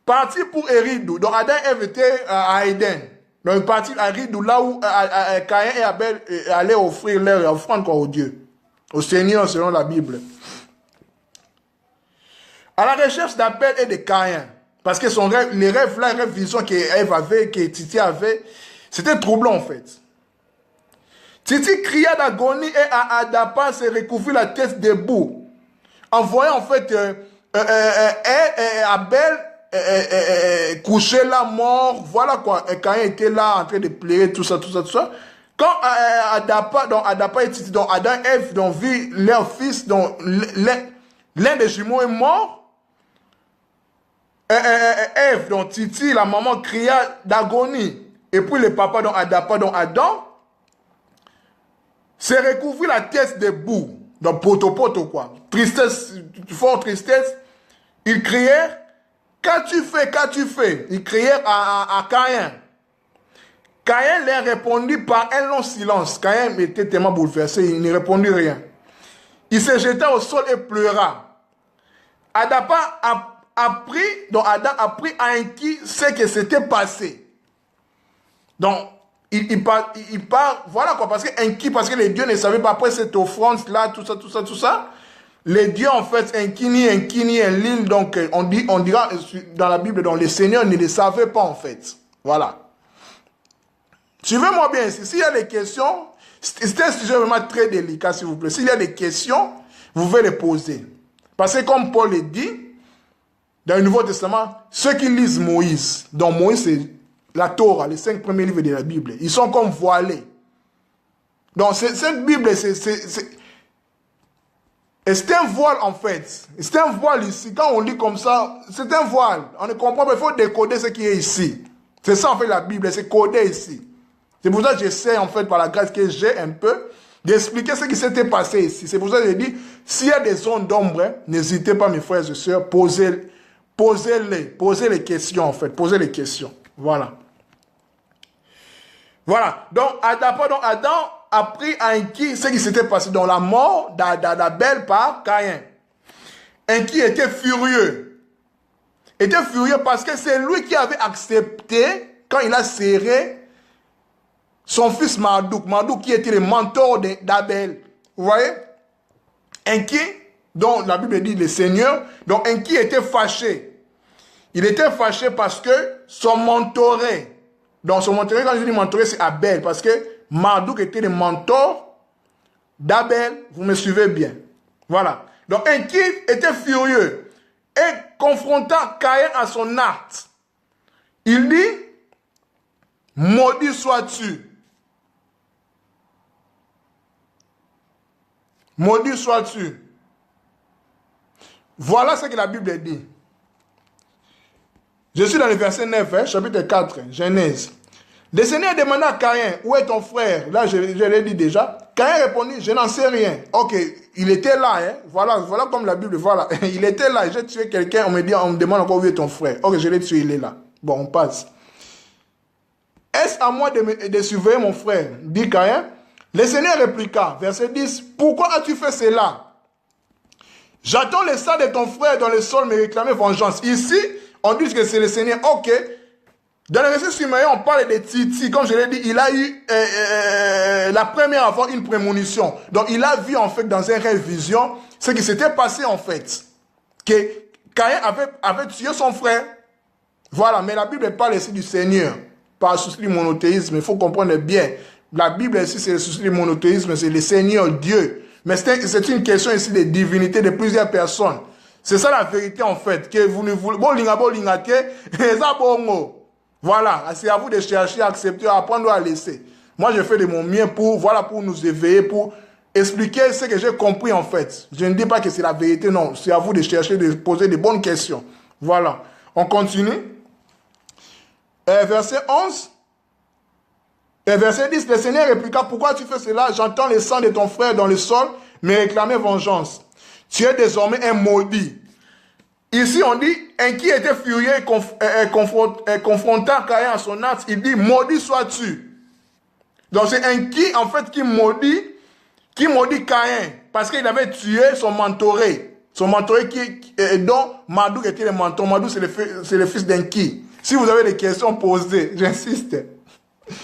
parti pour Eridou. Donc Adam et Ève étaient à Éden. Donc ils partent à Eridou, là où Caïn et Abel allaient offrir leur offrande au Dieu, au Seigneur selon la Bible. À la recherche d'Abel et de Caïn, parce que son rêve, les rêves là, les rêves vision qu'Ève avait, que Titi avait, c'était troublant en fait. Titi cria d'agonie et Adapa se recouvrit la tête debout. En voyant en fait Abel couché là, mort, voilà quoi. Et Caïn était là en train de pleurer, tout ça. Quand Adapa et Titi, donc Adam et Ève, donc vit leur fils, donc l'un des jumeaux est mort. Ève, donc Titi, la maman cria d'agonie. Et puis le papa, donc Adapa, donc Adam, se recouvrit la tête debout. Donc poto quoi. Tristesse, forte tristesse. Ils crièrent, qu'as-tu fait? Ils crièrent à Caïn. Caïn leur répondit par un long silence. Caïn était tellement bouleversé, il ne répondit rien. Il se jeta au sol et pleura. Adam a pris à inquiet ce qui s'était passé. Donc, il part, voilà quoi, parce que les dieux ne savaient pas après cette offrande-là, tout ça. Les dieux, en fait, Enkini, Enlil, donc, on dira dans la Bible, donc, les seigneurs ne les savaient pas, en fait. Voilà. Suivez-moi bien ici. S'il y a des questions, c'est un sujet vraiment très délicat, s'il vous plaît. S'il y a des questions, vous pouvez les poser. Parce que comme Paul le dit, dans le Nouveau Testament, ceux qui lisent Moïse, donc Moïse, c'est la Torah, les 5 premiers livres de la Bible, ils sont comme voilés. Donc cette Bible, c'est un voile en fait. C'est un voile ici. Quand on lit comme ça, c'est un voile. On ne comprend pas, il faut décoder ce qui est ici. C'est ça en fait la Bible, c'est codé ici. C'est pour ça que j'essaie en fait par la grâce que j'ai un peu d'expliquer ce qui s'était passé ici. C'est pour ça que je dis, s'il y a des zones d'ombre, n'hésitez pas mes frères et sœurs, posez les questions en fait, posez les questions. Voilà. Voilà. Donc Adam a pris à inquiet ce qui s'était passé dans la mort d'Abel par Caïn. Inquiet était furieux. Était furieux parce que c'est lui qui avait accepté quand il a serré son fils Marduk. Marduk qui était le mentor d'Abel. Vous voyez? Inquiet, donc la Bible dit le Seigneur. Donc Inquiet était fâché. Il était fâché parce que son mentoré. Donc son mentoré, quand je dis mentoré, c'est Abel. Parce que Marduk était le mentor d'Abel. Vous me suivez bien. Voilà. Donc Inquiet était furieux. Et confrontant Caïn à son acte, il dit, maudit sois-tu. Maudit sois-tu. Voilà ce que la Bible dit. Je suis dans le verset 9, chapitre 4, Genèse. Le Seigneur demanda à Caïn, où est ton frère? Là, je l'ai dit déjà. Caïn répondit, je n'en sais rien. Ok, il était là, voilà comme la Bible, voilà. Il était là, j'ai tué quelqu'un, on me demande encore où est ton frère. Ok, je l'ai tué, il est là. Bon, on passe. Est-ce à moi de surveiller mon frère? Dit Caïn. Le Seigneur répliqua, verset 10, pourquoi as-tu fait cela? J'attends le sang de ton frère dans le sol me réclamer vengeance. Ici, on dit que c'est le Seigneur. Ok. Dans le verset suivant, on parle de Titi. Comme je l'ai dit, il a eu la première avant une prémonition. Donc, il a vu en fait dans un rêve vision ce qui s'était passé en fait. Que Caïn avait tué son frère. Voilà. Mais la Bible parle ici du Seigneur. Pas le souci du monothéisme. Il faut comprendre bien. La Bible ici, c'est le souci du monothéisme. C'est le Seigneur Dieu. Mais c'est une question ici de divinité de plusieurs personnes. C'est ça la vérité en fait. Que vous ne voulez voilà, c'est à vous de chercher, à accepter, à apprendre, à laisser. Moi, je fais de mon mieux pour nous éveiller, pour expliquer ce que j'ai compris en fait. Je ne dis pas que c'est la vérité, non. C'est à vous de chercher, de poser de bonnes questions. Voilà. On continue. Verset 11. Verset 10, le Seigneur répliqua, pourquoi tu fais cela? J'entends le sang de ton frère dans le sol, mais réclamer vengeance. Tu es désormais un maudit. Ici, on dit, Inquiet était furieux et confrontant Caïn à son acte, il dit, maudit sois-tu. Donc c'est Inquiet, en fait, qui maudit Caïn, parce qu'il avait tué son mentoré. Son mentor dont Marduk était le mentor. Marduk, c'est le fils d'Enki. Si vous avez des questions posées, j'insiste.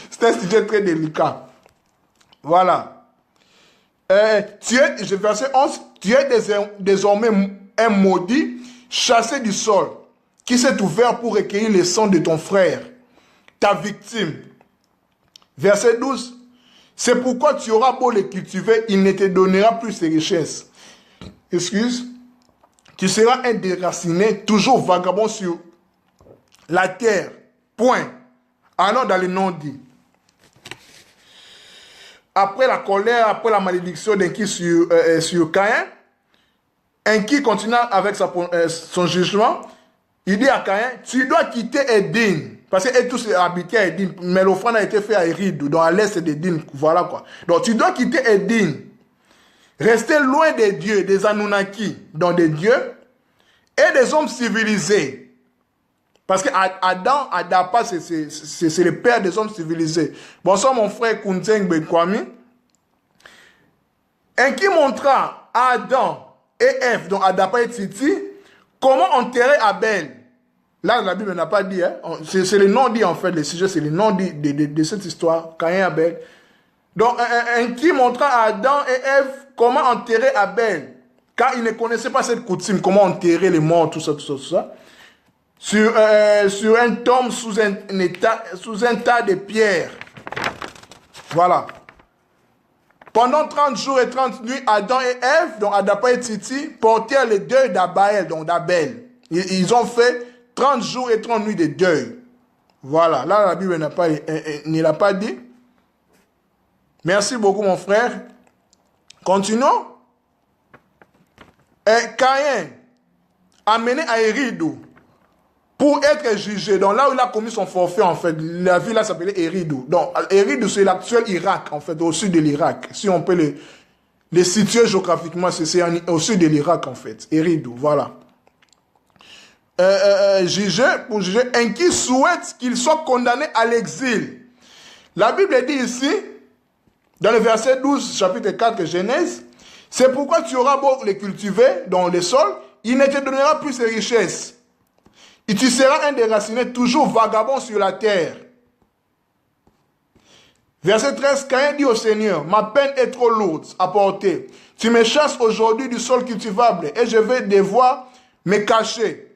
C'est un sujet très délicat. Voilà. Verset 11, tu es désormais un maudit, chassé du sol, qui s'est ouvert pour recueillir le sang de ton frère, ta victime. Verset 12, c'est pourquoi tu auras beau les cultiver, il ne te donnera plus ses richesses. Excuse. Tu seras un déraciné, toujours vagabond sur la terre. Point. Allons dans le non-dit. Après la colère, après la malédiction d'Enki sur Caïn, Enki continue avec son jugement. Il dit à Caïn, tu dois quitter Éden. Parce qu'eux tous habitaient à Éden. Mais l'offrande a été faite à Érid, dans l'est d'Éden. Voilà quoi. Donc tu dois quitter Éden. Rester loin des dieux, des Anunnaki, donc des dieux, et des hommes civilisés. Parce que Adapa, c'est le père des hommes civilisés. Bonsoir mon frère Kunzeng Bekwami. Un qui montra à Adam et Ève, donc Adapa et Titi, comment enterrer Abel. Là, la Bible n'a pas dit, hein? C'est le non-dit en fait, le sujet, c'est le non-dit de cette histoire, Caïn et Abel. Donc, un qui montra à Adam et Ève comment enterrer Abel, car ils ne connaissaient pas cette coutume, comment enterrer les morts, tout ça. Sur un tombe sous un tas de pierres. Voilà. Pendant 30 jours et 30 nuits, Adam et Ève, donc Adapa et Titi, portèrent le deuil d'Abel, donc d'Abel. Ils ont fait 30 jours et 30 nuits de deuil. Voilà. Là, la Bible ne l'a pas dit. Merci beaucoup, mon frère. Continuons. Caïn, amené à Éridou, pour être jugé. Donc là où il a commis son forfait, en fait, la ville là s'appelait Éridou. Donc Éridou, c'est l'actuel Irak, en fait, au sud de l'Irak. Si on peut les situer géographiquement, c'est au sud de l'Irak, en fait. Éridou, voilà. Pour juger, un qui souhaite qu'il soit condamné à l'exil. La Bible dit ici, dans le verset 12, chapitre 4 Genèse, c'est pourquoi tu auras beau les cultiver dans le sol, il ne te donnera plus ses richesses. Et tu seras un déraciné, toujours vagabond sur la terre. Verset 13, Caïn dit au Seigneur, ma peine est trop lourde à porter. Tu me chasses aujourd'hui du sol cultivable et je vais devoir me cacher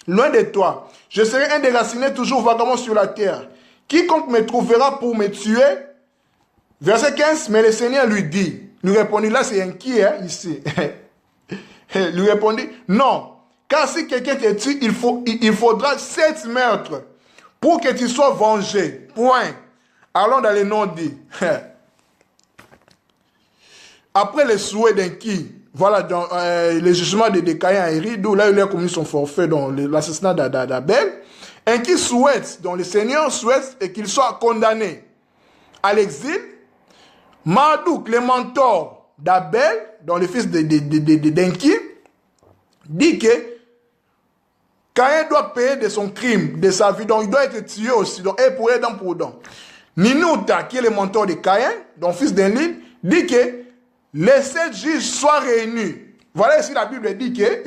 loin de toi. Je serai un déraciné, toujours vagabond sur la terre. Quiconque me trouvera pour me tuer. Verset 15, mais le Seigneur lui répondit, là c'est un qui est ici. Lui répondit, non, car si quelqu'un te tue, il faudra 7 meurtres pour que tu sois vengé. Point. Allons dans les non-dits. Après le souhait d'un qui, voilà, dans le jugement de Caïn et Éridou, là il a commis son forfait dans l'assassinat d'Abel, un qui souhaite, dont le Seigneur souhaite qu'il soit condamné à l'exil. Marduk, le mentor d'Abel, dont le fils d'Enki, dit que Caïn doit payer de son crime, de sa vie, donc il doit être tué aussi, donc et pour aider pour don. Ninouta, qui est le mentor de Caïn, dont fils d'Enlil, dit que les 7 juges soient réunis. Voilà ici la Bible dit que,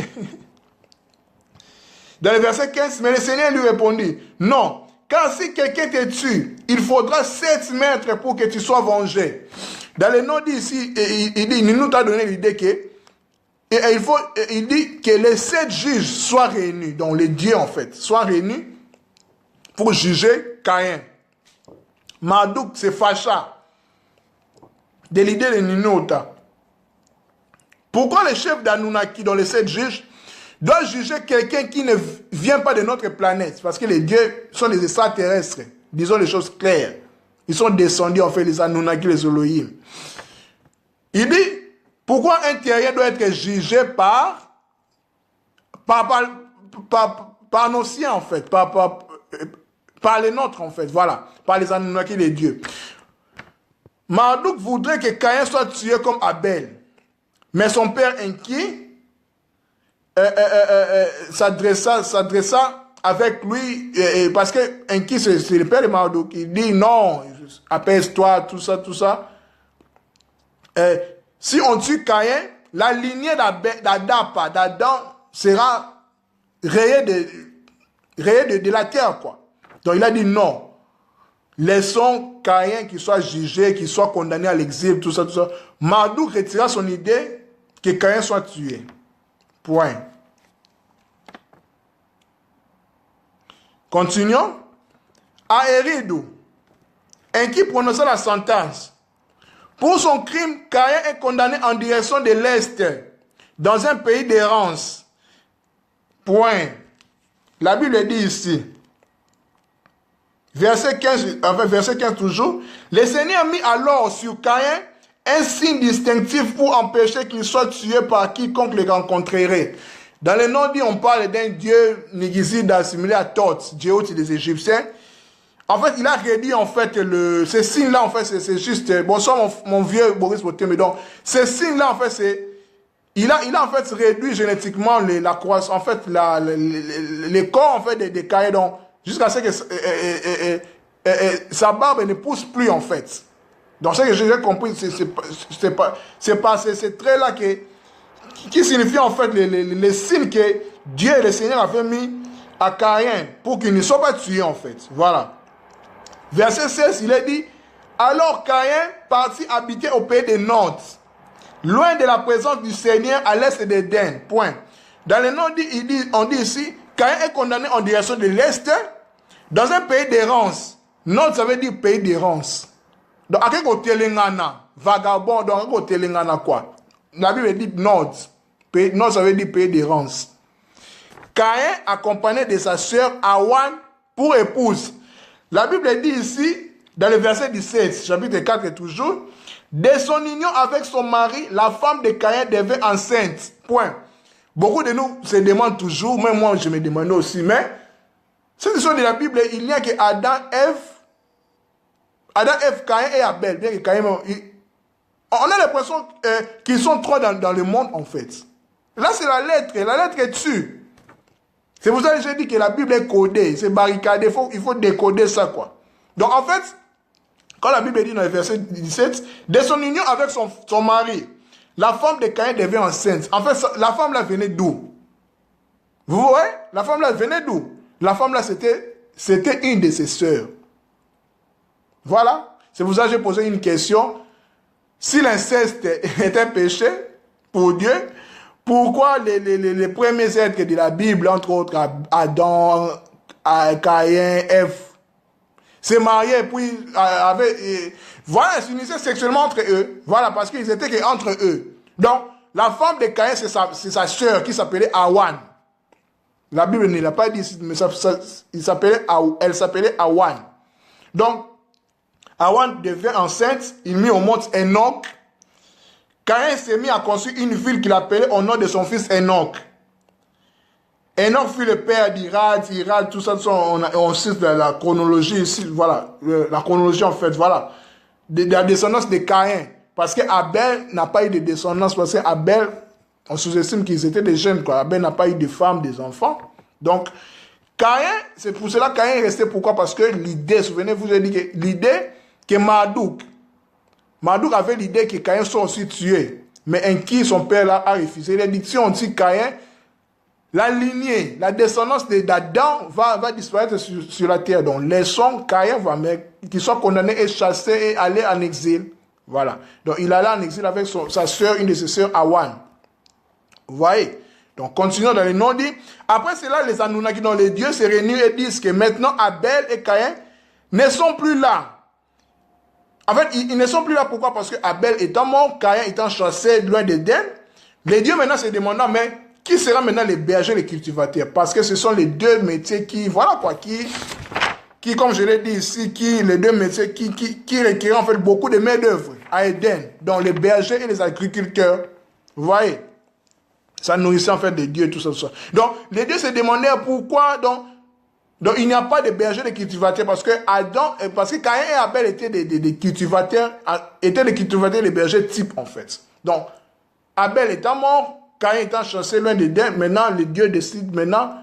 dans le verset 15, mais le Seigneur lui répondit, non, car si quelqu'un te tue, il faudra 7 mètres pour que tu sois vengé. Dans le nom d'ici, il nous a donné l'idée que, il dit que les 7 juges soient réunis, donc les dieux en fait, soient réunis pour juger Caïn. Marduk se fâcha de l'idée de Ninouta. Pourquoi le chef d'Anunnaki, dans les 7 juges, doit juger quelqu'un qui ne vient pas de notre planète? Parce que les dieux sont des extraterrestres. Disons les choses claires. Ils sont descendus, en fait, les Anunnaki, les Elohim. Il dit, pourquoi un terrien doit être jugé par nos siens, en fait, par les nôtres, en fait, voilà, par les Anunnaki, les dieux. Marduk voudrait que Caïn soit tué comme Abel. Mais son père Enki s'adressa avec lui, parce que Enki, c'est le père de Marduk. Il dit non, apaise-toi, tout ça. Si on tue Caïn, la lignée d'Adam sera rayée de la terre, quoi. Donc il a dit non. Laissons Caïn qui soit jugé, qui soit condamné à l'exil, tout ça, tout ça. Marduk retira son idée que Caïn soit tué. Point. Continuons. Aérido, un qui prononça la sentence. Pour son crime, Caïn est condamné en direction de l'Est, dans un pays d'errance. Point. La Bible dit ici, verset 15 toujours, le Seigneur mit alors sur Caïn un signe distinctif pour empêcher qu'il soit tué par quiconque le rencontrerait. Dans le nom dit, on parle d'un dieu négizide assimilé à Thoth, dieu des Égyptiens. En fait, il a réduit, en fait, ce signe-là, en fait, c'est juste, bonsoir, mon vieux Boris Boté, mais donc, ce signe-là, en fait, c'est, il a, en fait, réduit génétiquement la croissance, en fait, les corps, en fait, des Caïns, donc, jusqu'à ce que sa barbe ne pousse plus, en fait. Donc, ce que j'ai compris, c'est pas ces traits-là qui signifient, en fait, les signes que Dieu et le Seigneur avaient mis à Caïn pour qu'il ne soit pas tué, en fait. Voilà. Verset 16, il est dit, alors Caïn partit habiter au pays de Nod, loin de la présence du Seigneur à l'est d'Éden. Point. Dans le nom, on dit ici, Caïn est condamné en direction de l'est, dans un pays d'errance. Nod, ça veut dire pays d'errance. Donc, à quel côté Lengana, vagabond, donc à quel côté Lengana quoi? La Bible dit Nod. Nod, ça veut dire pays d'errance. Caïn, accompagné de sa sœur Awan pour épouse. La Bible dit ici, dans le verset 17, chapitre 4 toujours, de son union avec son mari, la femme de Caïn devint enceinte. Point. Beaucoup de nous se demandent toujours, même moi je me demande aussi, mais cette histoire de la Bible, il n'y a que Adam, Ève, Caïn et Abel. Bien que Caïn, on a l'impression qu'ils sont trois dans le monde en fait. Là c'est la lettre est dessus. C'est pour ça que j'ai dit que la Bible est codée, c'est barricadé, il faut décoder ça, quoi. Donc, en fait, quand la Bible dit dans le verset 17, de son union avec son mari, la femme de Caïn devient enceinte. En fait, la femme là venait d'où? Vous voyez? La femme là venait d'où? La femme là, c'était une de ses sœurs. Voilà. C'est pour ça que j'ai posé une question. Si l'inceste est un péché pour Dieu, pourquoi les premiers êtres de la Bible, entre autres Adam, Caïn, Ève, se mariaient puis voilà, s'unissaient sexuellement entre eux. Voilà, parce qu'ils étaient qu'entre eux. Donc, la femme de Caïn, c'est sa sœur qui s'appelait Awan. La Bible ne l'a pas dit, mais elle s'appelait Awan. Donc, Awan devient enceinte, il mit au monde Enoch. Caïn s'est mis à construire une ville qu'il appelait au nom de son fils Enoch. Enoch fut le père d'Irad, tout ça, on cite la chronologie ici, voilà, la chronologie en fait, voilà, de la descendance de Caïn. Parce qu'Abel n'a pas eu de descendance, parce qu'Abel, on sous-estime qu'ils étaient des jeunes, quoi. Abel n'a pas eu de femmes, des enfants. Donc, Caïn, c'est pour cela que Caïn est resté, pourquoi? Parce que l'idée, souvenez-vous, j'ai dit que l'idée que Marduk avait l'idée que Caïn soit aussi tué. Mais en qui son père là a refusé. Il a dit, si on dit Caïn, la lignée, la descendance d'Adam va disparaître sur la terre. Donc, laissons Caïn, qu'il soit condamné et chassé et aller en exil. Voilà. Donc, il allait en exil avec sa sœur, une de ses sœurs, Awan. Vous voyez? Donc, continuons dans les noms dit. Après cela, les Anunnaki, dont les dieux se réunissent et disent que maintenant Abel et Caïn ne sont plus là. En fait, ils ne sont plus là. Pourquoi? Parce que Abel étant mort, Caïn étant chassé loin d'Éden, les dieux maintenant se demandant, mais qui sera maintenant les bergers et les cultivateurs? Parce que ce sont les deux métiers qui, voilà quoi, qui comme je l'ai dit ici, les deux métiers qui requièrent en fait beaucoup de main-d'œuvre à Éden, dont les bergers et les agriculteurs. Vous voyez? Ça nourrissait en fait des dieux, tout ça, tout ça. Donc, les dieux se demandaient pourquoi, donc il n'y a pas de bergers de cultivateurs parce que Caïn et Abel étaient des cultivateurs, les bergers type en fait. Donc, Abel étant mort, Caïn étant chassé loin d'Éden, maintenant les dieux décident maintenant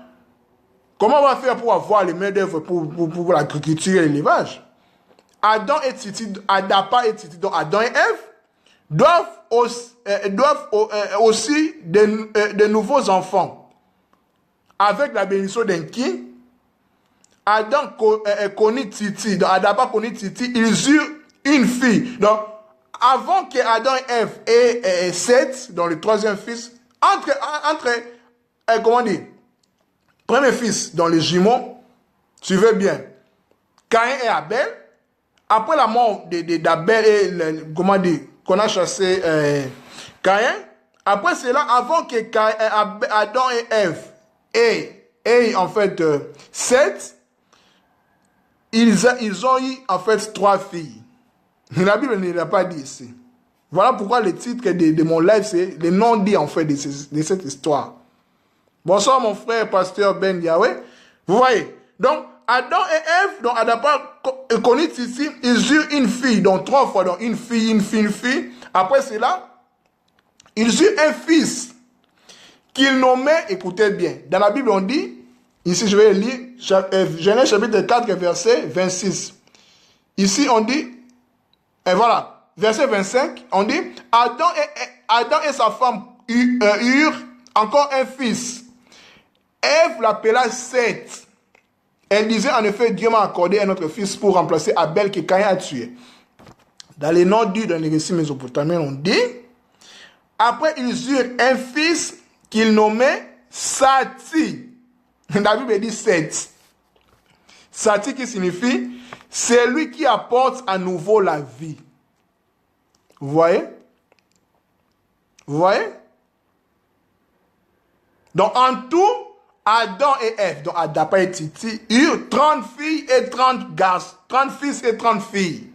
comment on va faire pour avoir les mains d'œuvre pour l'agriculture et l'élevage. Adapa et Titi, donc Adam et Ève, aussi de nouveaux enfants. Avec la bénédiction d'un qui Adam connaît Titi. Donc, Adam pas connu Titi. Ils eurent une fille. Donc, avant que Adam et Ève aient Seth, dans le troisième fils, comment dire, premier fils dans les jumeaux, suivez bien, Caïn et Abel. Après la mort d'Abel et comment dire, qu'on a chassé Caïn, après cela, avant que Adam et Ève aient en fait Seth, ils ont eu en fait 3 filles. La Bible ne l'a pas dit ici. Voilà pourquoi le titre de mon live, c'est le non-dit en fait de cette histoire. Bonsoir mon frère, pasteur Ben Yahweh. Vous voyez, donc Adam et Ève, donc Adam pas connu ici, ils eurent une fille, donc 3 fois, donc une fille. Après cela, ils eurent un fils qu'ils nommaient, écoutez bien, dans la Bible on dit, ici je vais lire, Genèse chapitre 4, verset 26. Ici on dit, et voilà, verset 25, on dit, Adam et sa femme eurent encore un fils. Ève l'appela Seth. Elle disait en effet, Dieu m'a accordé un autre fils pour remplacer Abel que Caïn a tué. Dans les noms dits dans les récits mésopotamiens, on dit, après ils eurent un fils qu'ils nommaient Sati. La Bible dit Seth. Sati qui signifie, c'est lui qui apporte à nouveau la vie. Vous voyez? Vous voyez? Donc en tout, Adam et Ève, donc Adam et Titi, eurent 30 filles et 30 garçons, 30 fils et 30 filles,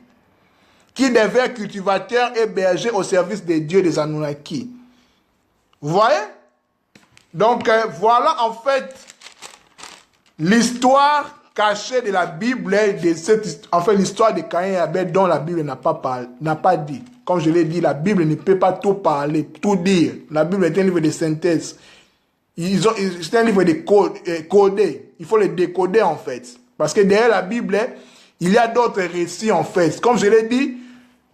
qui devaient cultivateurs et bergers au service des dieux des Anunnaki. Vous voyez? Donc voilà en fait l'histoire cachée de la Bible, en fait l'histoire de Caïn et Abel dont la Bible n'a pas dit. Comme je l'ai dit, la Bible ne peut pas tout parler, tout dire. La Bible est un livre de synthèse. C'est un livre codé. Il faut le décoder en fait. Parce que derrière la Bible, il y a d'autres récits en fait. Comme je l'ai dit,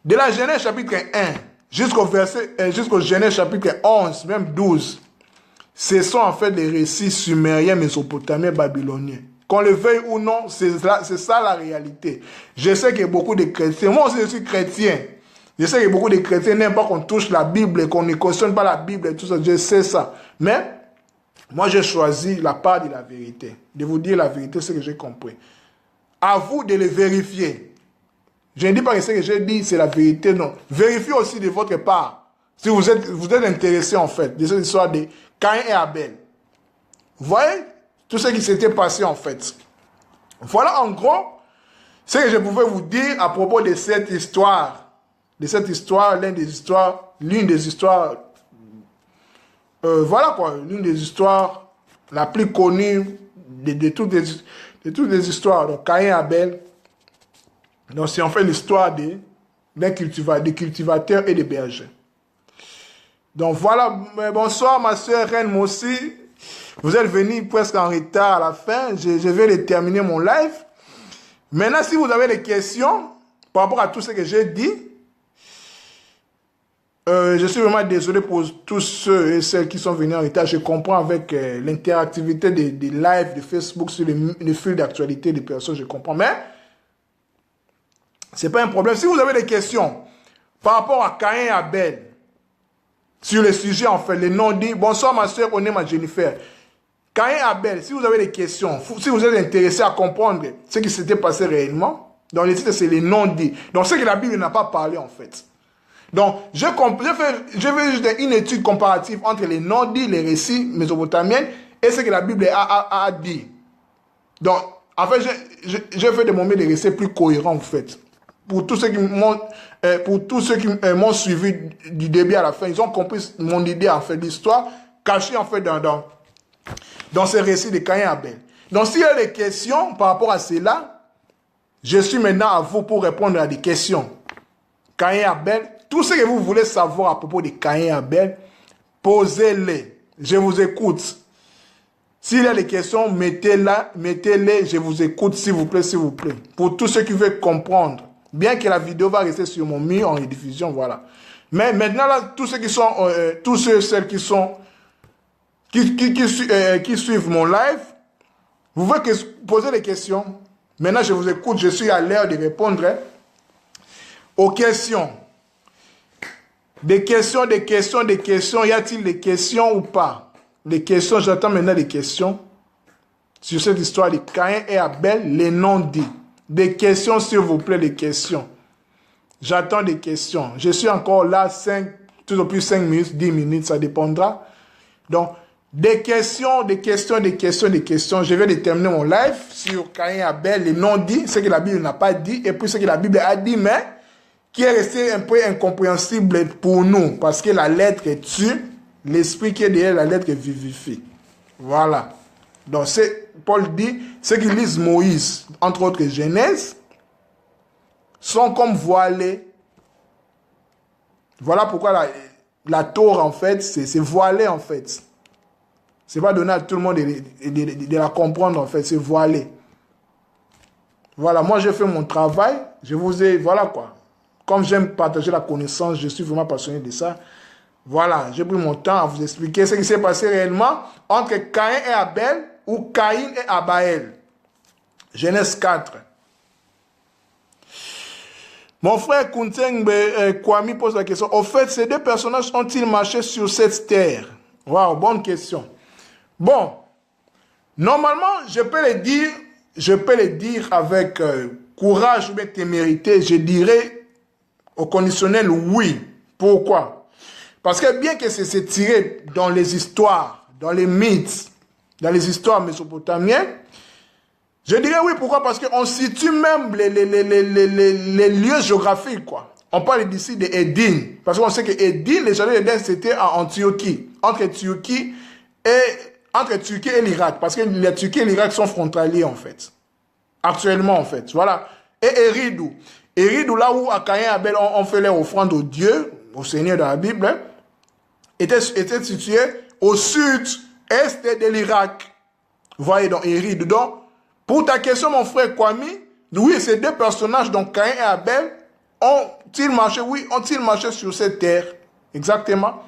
de la Genèse chapitre 1 jusqu'au Genèse chapitre 11, même 12, ce sont en fait des récits sumériens, mésopotamiens, babyloniens. Qu'on le veuille ou non, c'est ça la réalité. Je sais que beaucoup de chrétiens, moi aussi je suis chrétien, je sais que beaucoup de chrétiens n'aiment pas qu'on touche la Bible, qu'on ne cautionne pas la Bible et tout ça, je sais ça. Mais moi j'ai choisi la part de la vérité, de vous dire la vérité, ce que j'ai compris. À vous de le vérifier. Je ne dis pas que ce que j'ai dit c'est la vérité, non. Vérifiez aussi de votre part. Si vous êtes intéressé en fait de cette histoire de Caïn et Abel. Vous voyez tout ce qui s'était passé en fait. Voilà en gros ce que je pouvais vous dire à propos de cette histoire. L'une des histoires, voilà quoi, l'une des histoires la plus connue de toutes les histoires. Donc Caïn et Abel. Donc c'est en fait l'histoire des cultivateurs et des bergers. Donc voilà, bonsoir ma soeur Reine Mossi. Vous êtes venu presque en retard à la fin. Je vais terminer mon live. Maintenant, si vous avez des questions par rapport à tout ce que j'ai dit, je suis vraiment désolé pour tous ceux et celles qui sont venus en retard. Je comprends avec l'interactivité des lives de Facebook sur le fil d'actualité des personnes, je comprends. Mais ce n'est pas un problème. Si vous avez des questions par rapport à Caïn et Abel, sur le sujet, en fait, les noms dits. Bonsoir ma soeur Onema Jennifer. Caïn et Abel, si vous avez des questions, si vous êtes intéressé à comprendre ce qui s'était passé réellement, dans les titres, c'est les noms dits. Donc, ce que la Bible n'a pas parlé, en fait. Donc, je fais juste une étude comparative entre les noms dits, les récits mésopotamiens, et ce que la Bible a dit. Donc, en fait, j'ai fait de mon mieux des récits plus cohérents, en fait. Pour tous ceux qui m'ont suivi du début à la fin, ils ont compris mon idée, en fait, l'histoire cachée, en fait, dans ces récits de Caïn et Abel. Donc, s'il y a des questions par rapport à cela, je suis maintenant à vous pour répondre à des questions. Caïn et Abel, tout ce que vous voulez savoir à propos de Caïn et Abel, posez-les. Je vous écoute. S'il y a des questions, mettez-les, je vous écoute, s'il vous plaît, s'il vous plaît. Pour tous ceux qui veulent comprendre Bien que la vidéo va rester sur mon mur en rediffusion, voilà. Mais maintenant, là, tous ceux qui sont, tous ceux, celles qui sont, qui suivent mon live, vous pouvez poser des questions. Maintenant, je vous écoute, je suis à l'heure de répondre aux questions. Des questions. Y a-t-il des questions ou pas? Les questions, j'attends maintenant des questions sur cette histoire de Caïn et Abel, les noms dits. Des questions, s'il vous plaît, des questions. J'attends des questions. Je suis encore là, tout au plus 5 minutes, 10 minutes, ça dépendra. Donc, des questions. Je vais déterminer mon live sur Caïn et Abel, les noms dits, ce que la Bible n'a pas dit, et puis ce que la Bible a dit, mais qui est resté un peu incompréhensible pour nous, parce que la lettre tue, l'esprit qui est derrière la lettre vivifie. Voilà. Donc, Paul dit, ceux qui lisent Moïse, entre autres Genèse, sont comme voilés. Voilà pourquoi la Torah, en fait, c'est voilé, en fait. C'est pas donné à tout le monde de la comprendre, en fait, c'est voilé. Voilà, moi, j'ai fait mon travail, je vous ai, voilà quoi. Comme j'aime partager la connaissance, je suis vraiment passionné de ça. Voilà, j'ai pris mon temps à vous expliquer ce qui s'est passé réellement entre Caïn et Abel ou Caïn et Abaël. Genèse 4. Mon frère Kunteng Kwame pose la question. Au fait, ces deux personnages ont-ils marché sur cette terre? Waouh, bonne question. Bon, normalement, je peux le dire avec courage ou témérité, je dirais au conditionnel oui. Pourquoi? Parce que bien que c'est tiré dans les histoires, dans les mythes, dans les histoires mésopotamiennes, je dirais oui. Pourquoi? Parce qu'on situe même les lieux géographiques, quoi. On parle d'ici de Éden. Parce qu'on sait que Éden, les jardins d'Éden, c'était en Antiochie. Entre Turquie et l'Irak. Parce que la Turquie et l'Irak sont frontaliers, en fait. Actuellement, en fait. Voilà. Et Éridou. Éridou, là où Caïn et Abel ont fait leur offrande au Dieu, au Seigneur dans la Bible, hein, était situé au sud-est de l'Irak. Vous voyez, donc Éridou. Donc, pour ta question, mon frère Kwame, oui, ces deux personnages, donc Caïn et Abel, ont-ils marché sur cette terre? Exactement.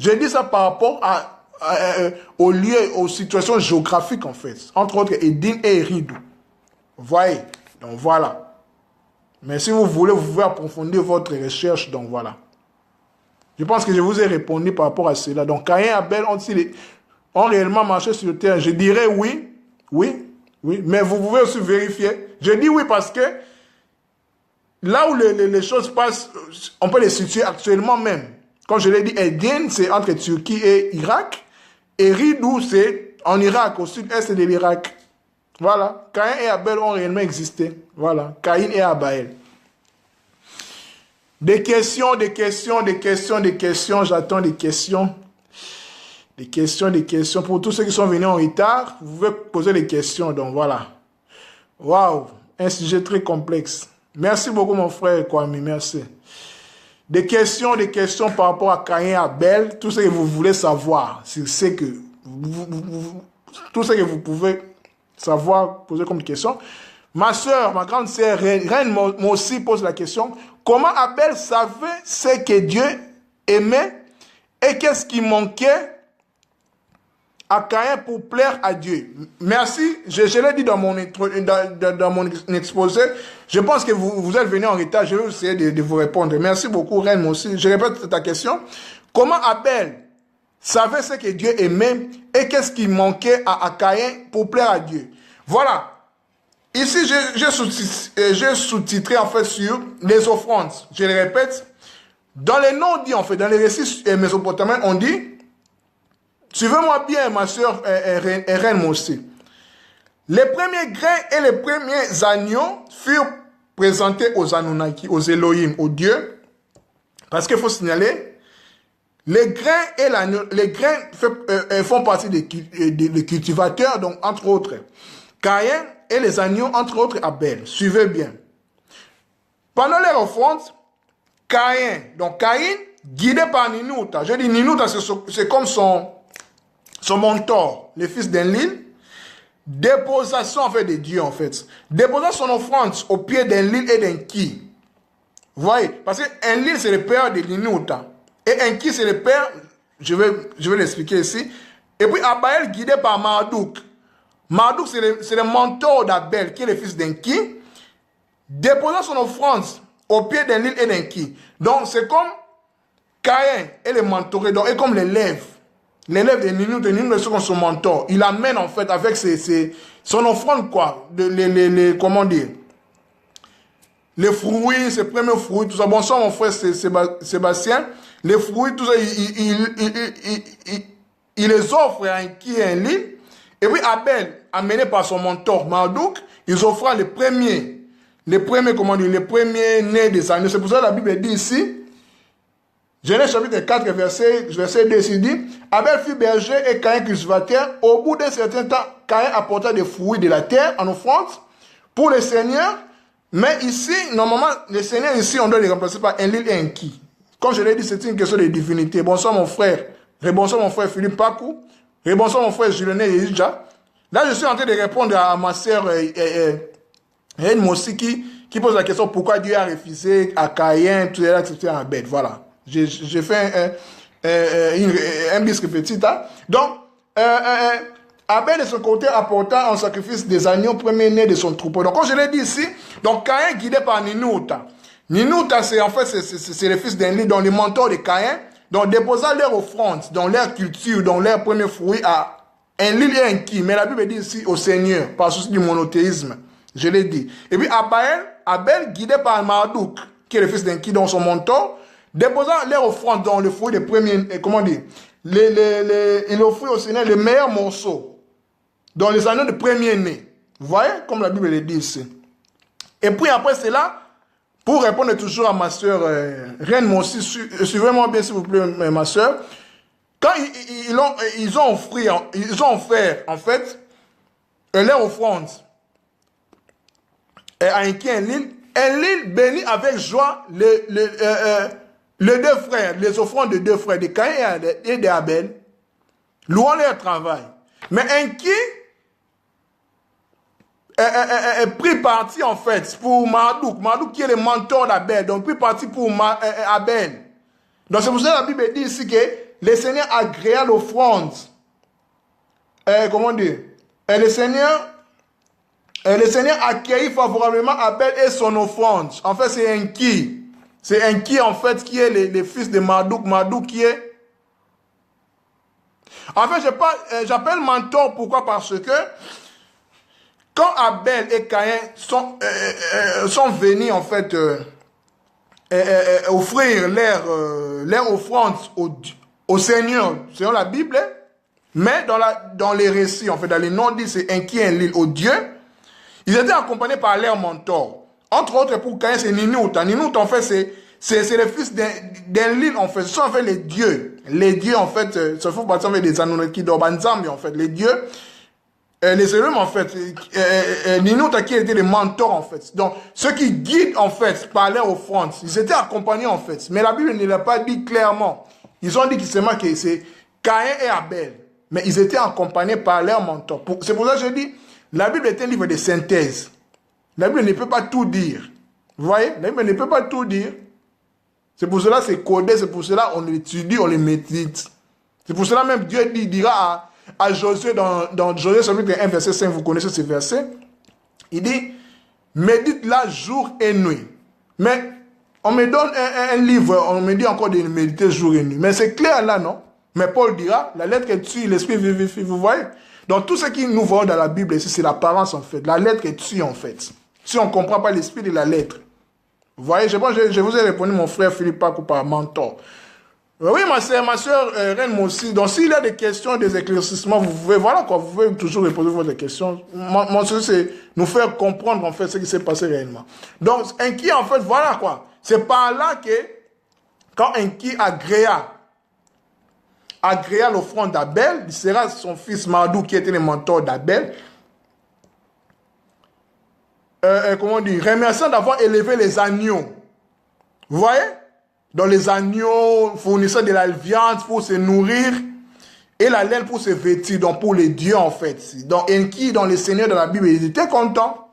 Je dis ça par rapport aux lieux, aux situations géographiques, en fait. Entre autres, Éden et Éridou. Vous voyez? Donc, voilà. Mais si vous voulez, vous pouvez approfondir votre recherche, donc voilà. Je pense que je vous ai répondu par rapport à cela. Donc, Caïn et Abel ont réellement marché sur terre? Je dirais oui. Oui. Mais vous pouvez aussi vérifier. Je dis oui parce que là où les choses passent, on peut les situer actuellement même. Comme je l'ai dit, Éden, c'est entre Turquie et Irak. Et Ridou, c'est en Irak, au sud-est de l'Irak. Voilà. Caïn et Abel ont réellement existé. Voilà. Caïn et Abel. Des questions. J'attends des questions. Des questions. Pour tous ceux qui sont venus en retard, vous pouvez poser des questions. Donc voilà. Waouh. Un sujet très complexe. Merci beaucoup, mon frère Kwame. Merci. Des questions par rapport à Caïn et Abel. Tout ce que vous voulez savoir. Tout ce que vous pouvez savoir, poser comme question. Ma soeur, ma grande sœur, Reine Mossi pose la question. Comment Abel savait ce que Dieu aimait et qu'est-ce qui manquait à Caïn pour plaire à Dieu? Merci, je l'ai dit dans mon exposé. Je pense que vous êtes venu en retard, je vais essayer de vous répondre. Merci beaucoup, Reine Mossi. Je répète ta question. Comment Abel savait ce que Dieu aimait et qu'est-ce qui manquait à Caïn pour plaire à Dieu? Voilà. Ici, j'ai sous-titré en fait sur les offrandes. Je le répète. Dans les noms dits, en fait, dans les récits mésopotamiens, on dit, suivez-moi bien, ma soeur Reine Mossi. Les premiers grains et les premiers agneaux furent présentés aux Anunnaki, aux Elohim, aux dieux. Parce qu'il faut signaler, les grains font partie des cultivateurs, donc entre autres, Caïn et les agneaux, entre autres, Abel. Suivez bien. Pendant les offrandes, Caïn, guidé par Ninouta, je dis Ninouta, c'est comme son mentor, le fils d'Enlil, déposa son, en fait, de Dieu, en fait, déposa son offrande au pied d'Enlil et d'Enki. Vous voyez? Parce que Enlil, c'est le père de Ninouta. Et Enki, c'est le père, je vais l'expliquer ici. Et puis Abaël, guidé par Marduk. Marduk, c'est le mentor d'Abel, qui est le fils d'Enki, déposant son offrande au pied d'Enlil et d'Enki. Donc, c'est comme Caïn est le mentoré, donc, et comme l'élève. L'élève de Ninouta, c'est comme son mentor. Il amène, en fait, avec son offrande, quoi, comment dire, les fruits, ses premiers fruits, tout ça. Bon, ça, mon frère Sébastien, les fruits, tout ça, il les offre à Enki et Enlil. Et puis Abel, amené par son mentor Marduk, ils offrent les premiers nés des agneaux. C'est pour ça que la Bible dit ici, Genèse chapitre 4, verset 2, il dit, Abel fut berger et Caïn cultivateur. Au bout d'un certain temps, Caïn apporta des fruits de la terre en offrande pour le Seigneur. Mais ici, normalement, le Seigneur ici, on doit les remplacer par Enlil et Enki. Comme je l'ai dit, c'est une question de divinité. Bonsoir mon frère. Bonsoir mon frère Philippe Pakou. Bonsoir mon frère Julené Yedja. Là, je suis en train de répondre à ma sœur Ren Mossi qui pose la question pourquoi Dieu a refusé à Caïn, tout ça, etc. à Abel. Voilà. J'ai fait un bis petit. Hein? Donc, Abel de son côté apporta en sacrifice des agneaux premiers-nés de son troupeau. Donc, comme je l'ai dit ici, donc Caïn guidé par Ninouta. Ninouta, c'est en fait c'est le fils d'Enlil, donc le mentor de Caïn, donc déposant leur offrande, dans leur culture, dans leurs premiers fruits à Enlil et Enki. Mais la Bible dit ici au Seigneur, par souci du monothéisme. Je l'ai dit. Et puis Abel guidé par Marduk, qui est le fils d'Enki, dans son mentor, déposant leur offrande dans le fruit des premiers, comment dire, il offrit au Seigneur les meilleurs morceaux dans les anneaux de premier-né. Vous voyez, comme la Bible le dit ici. Et puis après cela, pour répondre toujours à ma soeur Reine Mossi, suivez-moi bien s'il vous plaît, ma soeur. Quand ils ont offert en fait leur offrande à Enki et Enlil, Enlil bénit avec joie les deux frères, les offrandes de deux frères, de Caïn et d'Abel, louant leur travail. Mais Enki pris parti en fait pour Marduk qui est le mentor d'Abel, donc pris parti pour Abel. Donc c'est pour ça que la Bible dit ici que le Seigneur agréa l'offrande. Comment dire? Le Seigneur accueillit favorablement Abel et son offrande. En fait, c'est Enki. C'est Enki, en fait, qui est le fils de Marduk. Marduk qui est... En fait, j'appelle mentor, pourquoi? Parce que quand Abel et Caïn sont venus, en fait, offrir leur offrande au Seigneur, selon la Bible, mais dans les récits, en fait, dans les noms, dit c'est Enki et Enlil, au Dieu, ils étaient accompagnés par leur mentor. Entre autres, pour Caïn, c'est Ninouta. Ninouta, en fait, c'est le fils d'Enlil, en fait. Ce sont, en fait, les dieux. Les dieux, en fait, ça faut partir avec des Anunnaki d'Obanzambi, en fait. Les dieux, les Elohim, en fait. Ninouta qui était les mentors, en fait. Donc, ceux qui guident, en fait, par leur offrande, ils étaient accompagnés, en fait. Mais la Bible ne l'a pas dit clairement. Ils ont dit que c'est Caïn et Abel. Mais ils étaient accompagnés par leur mentor. C'est pour ça que je dis, la Bible est un livre de synthèse. La Bible ne peut pas tout dire. Vous voyez? La Bible ne peut pas tout dire. C'est pour cela que c'est codé, c'est pour cela qu'on l'étudie, on le médite. C'est pour cela même Dieu dira à Josué dans Josué chapitre 1, verset 5, vous connaissez ce verset. Il dit, médite-la jour et nuit. Mais on me donne un livre, on me dit encore de méditer jour et nuit. Mais c'est clair là, non? Mais Paul dira, la lettre est tue, l'esprit vivifie, vous voyez? Donc tout ce qui nous voit dans la Bible ici, c'est l'apparence en fait. La lettre est tue en fait. Si on ne comprend pas l'esprit de la lettre. Vous voyez, je vous ai répondu, mon frère Philippe Pakou, par mentor. Oui, ma soeur Reine Mossi. Donc, s'il y a des questions, des éclaircissements, vous pouvez, voilà quoi, vous pouvez toujours répondre votre questions. Mon souci, c'est nous faire comprendre, en fait, ce qui s'est passé réellement. Donc, Enki, en fait, voilà quoi. C'est par là que, quand Enki agréa l'offrande d'Abel, il sera son fils Marduk, qui était le mentor d'Abel, comment dire, remerciant d'avoir élevé les agneaux. Vous voyez? Donc les agneaux fournissant de la viande pour se nourrir et la laine pour se vêtir, donc pour les dieux en fait. Donc Enki, dans les seigneurs de la Bible, ils étaient contents.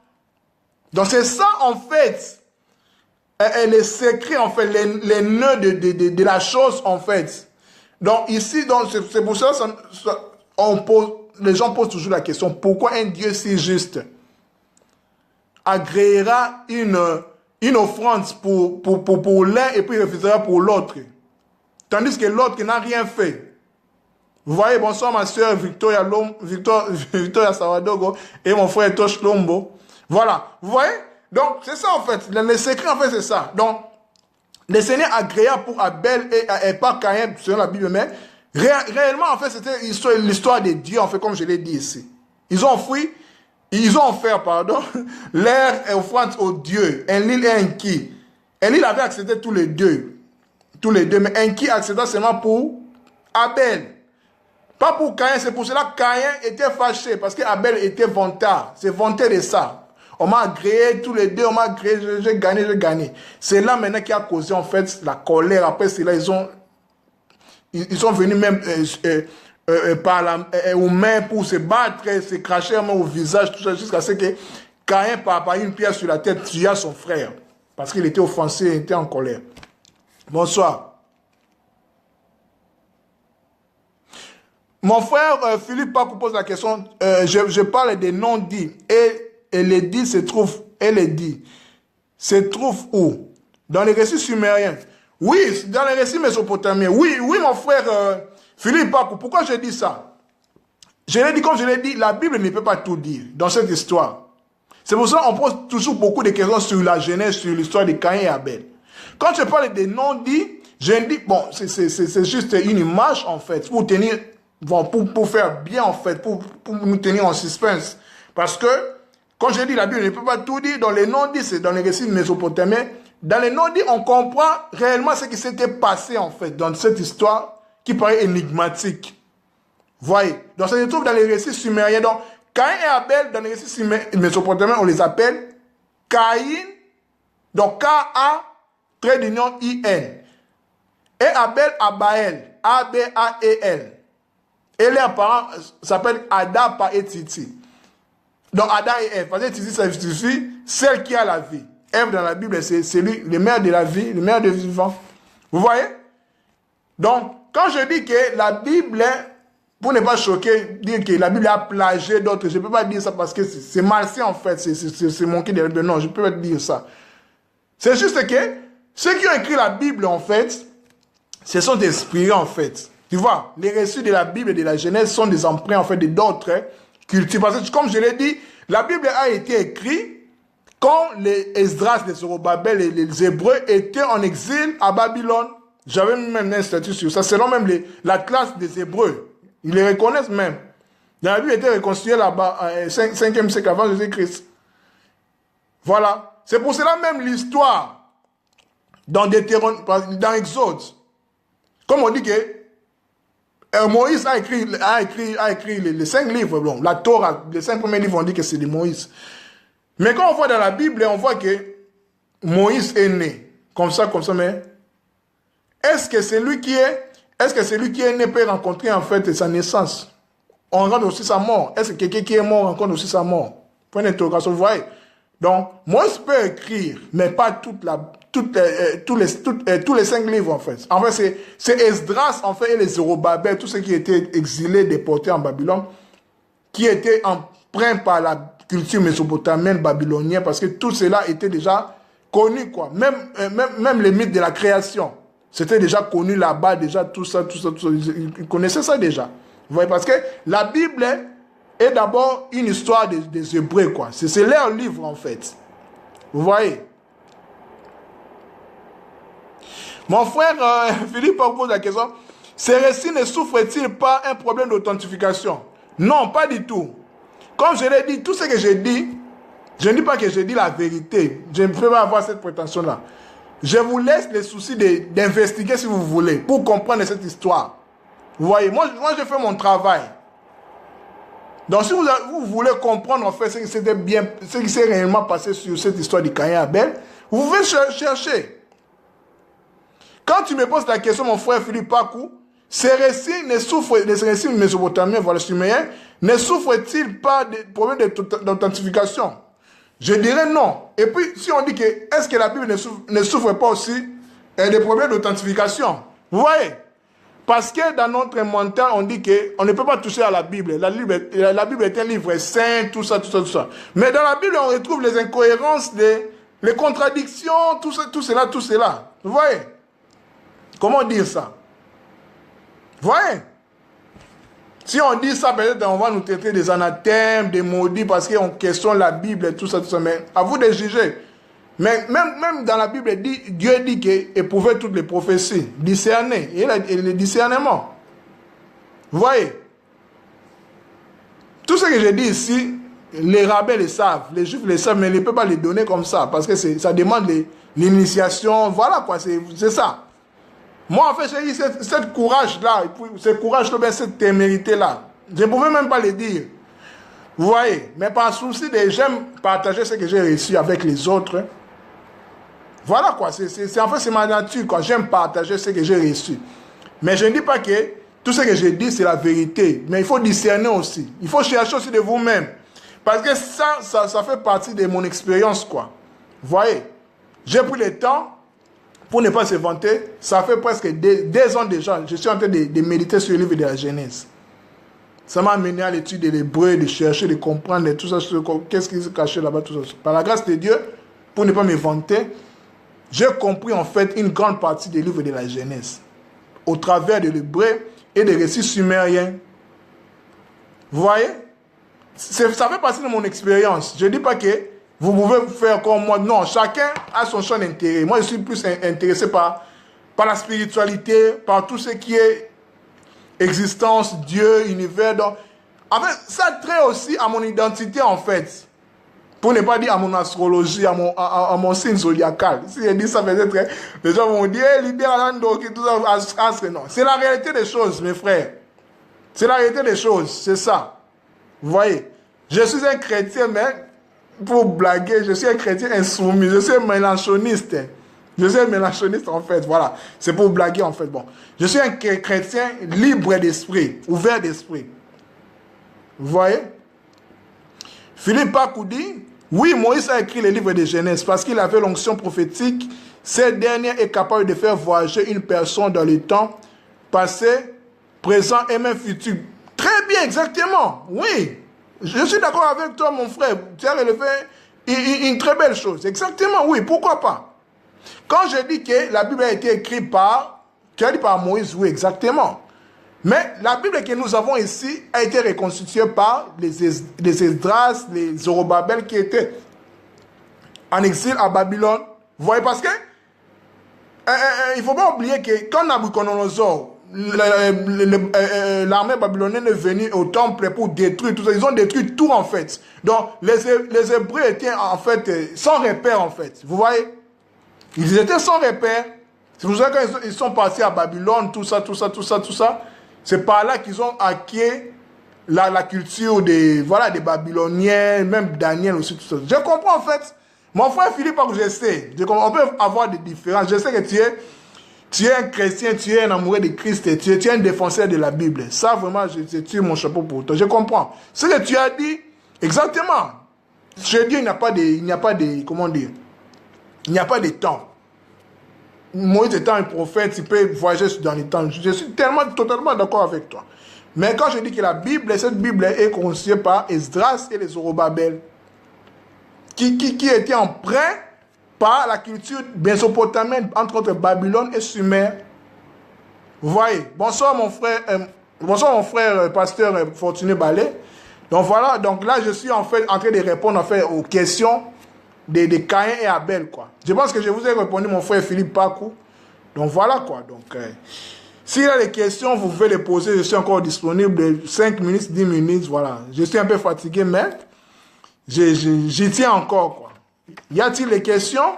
Donc c'est ça en fait les secrets, en fait, les nœuds de la chose, en fait. Donc, ici, c'est pour ça, les gens posent toujours la question, pourquoi un Dieu si juste agréera une offrande pour l'un et puis refusera pour l'autre, tandis que l'autre n'a rien fait. Vous voyez, bonsoir ma soeur Victoria Savadogo et mon frère Tosh Lombo. Voilà, vous voyez? Donc, c'est ça en fait. Le secret en fait, c'est ça. Donc, le Seigneur agréa pour Abel et pas Caïn, selon la Bible, mais réellement en fait, c'était l'histoire de Dieu, en fait, comme je l'ai dit ici. Ils ont offert, leur offrande au Dieu, Enlil et Enki. Enlil avait accepté tous les deux, mais Enki accepta seulement pour Abel. Pas pour Caïn, c'est pour cela que Caïn était fâché, parce qu'Abel était vantard. C'est vanté de ça. On m'a agréé tous les deux, on m'a agréé, j'ai gagné. C'est là maintenant qui a causé en fait la colère. Après cela, ils sont venus même aux mains pour se battre, se cracher au visage, tout ça, jusqu'à ce que Caïn, par une pierre sur la tête, tua son frère. Parce qu'il était offensé, il était en colère. Bonsoir. Mon frère Philippe Paco pose la question, je parle des non-dits. Et les dits se trouvent, où? Dans les récits sumériens. Oui, dans les récits mésopotamiens. Oui, mon frère Philippe Paco, pourquoi je dis ça? Comme je l'ai dit, la Bible ne peut pas tout dire dans cette histoire. C'est pour ça qu'on pose toujours beaucoup de questions sur la Genèse, sur l'histoire de Caïn et Abel. Quand je parle des non-dits, je dis, bon, c'est juste une image en fait, pour tenir... Bon, pour faire bien, en fait, pour nous tenir en suspense. Parce que, quand je dis la Bible ne peut pas tout dire, dans les non-dits, c'est dans les récits mésopotamiens, dans les non-dits, on comprend réellement ce qui s'était passé, en fait, dans cette histoire qui paraît énigmatique. Vous voyez? Donc, ça se trouve dans les récits sumériens. Donc, Caïn et Abel, dans les récits mésopotamiens, on les appelle Caïn, donc K-A, trait d'union I-N. Et Abel, Abael, A-B-A-E-L. Et leurs parents s'appellent Ada et Titi. Donc Ada et Ève. Parce que Titi, ça signifie celle qui a la vie. Ève dans la Bible, c'est lui, le maire de la vie, le maire des vivants. Vous voyez? Donc, quand je dis que la Bible, pour ne pas choquer, dire que la Bible a plagié d'autres, je ne peux pas dire ça parce que c'est malsain en fait, c'est manquer de non, je ne peux pas dire ça. C'est juste que ceux qui ont écrit la Bible en fait, ce sont des esprits en fait. Tu vois, les récits de la Bible et de la Genèse sont des emprunts en fait d'autres cultures. Parce que comme je l'ai dit, la Bible a été écrite quand les Esdras, les Zorobabel et les Hébreux étaient en exil à Babylone. J'avais même un statut sur ça. Selon même la classe des Hébreux. Ils les reconnaissent même. La Bible était réconciliée là-bas, 5e siècle avant Jésus-Christ. Voilà. C'est pour cela même l'histoire dans Exode. Comme on dit que Moïse a écrit les 5 livres, bon, la Torah, les 5 premiers livres, on dit que c'est de Moïse. Mais quand on voit dans la Bible, on voit que Moïse est né, comme ça, mais est-ce que celui qui est né peut rencontrer en fait sa naissance? On rencontre aussi sa mort. Est-ce que quelqu'un qui est mort rencontre aussi sa mort? Point d'interrogation, vous voyez? Donc, Moïse peut écrire, mais pas tous les 5 livres, en fait. En fait, c'est Esdras, en fait, et les Zorobabel, tous ceux qui étaient exilés, déportés en Babylone, qui étaient empreints par la culture mésopotamienne, babylonienne, parce que tout cela était déjà connu, quoi. Même les mythes de la création, c'était déjà connu là-bas, déjà, tout ça. Ils connaissaient ça déjà. Vous voyez, parce que la Bible est d'abord une histoire des Hébreux, quoi. C'est leur livre, en fait. Vous voyez? Mon frère Philippe pose la question, ces récits ne souffrent-ils pas un problème d'authentification? Non, pas du tout. Comme je l'ai dit, tout ce que je dis, je ne dis pas que je dis la vérité. Je ne peux pas avoir cette prétention-là. Je vous laisse les soucis d'investiguer si vous voulez, pour comprendre cette histoire. Vous voyez, moi je fais mon travail. Donc si vous voulez comprendre en fait ce qui s'est réellement passé sur cette histoire de Caïn et Abel, vous pouvez chercher. Quand tu me poses la question, mon frère Philippe Pakou, ces récits mésopotamiens, voilà, sumériens, ne souffrent-ils pas de problèmes d'authentification? Je dirais non. Et puis, si on dit que, est-ce que la Bible ne souffre pas aussi des problèmes d'authentification? Vous voyez? Parce que dans notre mental, on dit qu'on ne peut pas toucher à la Bible. La Bible est un livre saint, tout ça, tout ça, tout ça. Mais dans la Bible, on retrouve les incohérences, les contradictions, tout cela, tout cela. Vous voyez? Comment dire ça? Vous voyez? Si on dit ça, peut-être on va nous traiter des anathèmes, des maudits, parce qu'on questionne la Bible et tout ça, tout ça. Mais à vous de juger. Mais même dans la Bible, Dieu dit qu'il éprouvait toutes les prophéties, discerner. Il a le discernement. Vous voyez? Tout ce que je dis ici, les rabbins le savent, les juifs le savent, mais ils ne peuvent pas les donner comme ça, parce que ça demande l'initiation. Voilà quoi, c'est ça. Moi, en fait, j'ai eu cette courage-là, ce courage-là, cette témérité-là. Je ne pouvais même pas le dire. Vous voyez? Mais par souci, j'aime partager ce que j'ai reçu avec les autres. Voilà quoi, en fait, c'est ma nature, quoi. J'aime partager ce que j'ai reçu. Mais je ne dis pas que tout ce que je dis, c'est la vérité. Mais il faut discerner aussi. Il faut chercher aussi de vous-même. Parce que ça fait partie de mon expérience, quoi. Vous voyez? J'ai pris le temps. Pour ne pas se vanter, ça fait presque des ans déjà. Je suis en train de méditer sur le livre de la Genèse. Ça m'a amené à l'étude de l'hébreu, de chercher, de comprendre tout ça, qu'est-ce qui se cachait là-bas, tout ça. Par la grâce de Dieu, pour ne pas me vanter, j'ai compris en fait une grande partie des livres de la Genèse, au travers de l'hébreu et des récits sumériens. Vous voyez? Ça fait partie de mon expérience. Je ne dis pas que vous pouvez faire comme moi. Non, chacun a son champ d'intérêt. Moi, je suis plus intéressé par la spiritualité, par tout ce qui est existence, Dieu, univers. Donc, en fait, ça trait aussi à mon identité, en fait. Pour ne pas dire à mon astrologie, à mon signe zodiacal. Si je dis ça, peut-être, les gens vont dire, tout ça, non. C'est la réalité des choses, mes frères. C'est la réalité des choses, c'est ça. Vous voyez? Je suis un chrétien, mais pour blaguer, je suis un chrétien insoumis, je suis un mélanchoniste. Je suis un mélanchoniste en fait, voilà. C'est pour blaguer en fait. Bon, je suis un chrétien libre d'esprit, ouvert d'esprit. Vous voyez? Philippe Pakou dit, oui, Moïse a écrit le livre de Genèse parce qu'il avait l'onction prophétique. Cette dernière est capable de faire voyager une personne dans le temps, passé, présent et même futur. Très bien, exactement, oui. Je suis d'accord avec toi, mon frère. Tu as relevé une très belle chose. Exactement, oui. Pourquoi pas? Quand je dis que la Bible a été écrite tu as dit par Moïse, oui, exactement. Mais la Bible que nous avons ici a été reconstituée par les Esdras, les Zorobabel qui étaient en exil à Babylone. Vous voyez, parce que il ne faut pas oublier que quand Nabucodonosor, l'armée babylonienne est venue au temple pour détruire tout ça. Ils ont détruit tout en fait. Donc les Hébreux étaient en fait sans repère en fait. Vous voyez? Ils étaient sans repère. C'est pour ça qu'ils sont passés à Babylone, tout ça. C'est par là qu'ils ont acquis la culture des Babyloniens, même Daniel aussi, tout ça. Je comprends en fait. Mon frère Philippe, je sais. On peut avoir des différences. Je sais que tu es un chrétien, tu es un amoureux de Christ, tu es un défenseur de la Bible. Ça, vraiment, je tire mon chapeau pour toi. Je comprends. Ce que tu as dit, exactement. Je dis, il n'y a pas de, comment dire, il n'y a pas de temps. Moïse étant un prophète, il peut voyager dans les temps. Je suis totalement d'accord avec toi. Mais quand je dis que la Bible, cette Bible est constituée par Esdras et les Zorobabel, qui étaient emprunts par la culture mésopotamienne entre autres Babylone et Sumer. Vous voyez? Bonsoir mon frère pasteur Fortuné Ballet. Donc voilà, donc là je suis en fait en train de répondre en fait aux questions de Caïn et Abel quoi. Je pense que je vous ai répondu mon frère Philippe Pakou. Donc voilà quoi. Donc s'il y a des questions, vous pouvez les poser, je suis encore disponible 5 minutes, 10 minutes, voilà. Je suis un peu fatigué mais j'y tiens encore quoi. Y a-t-il des questions?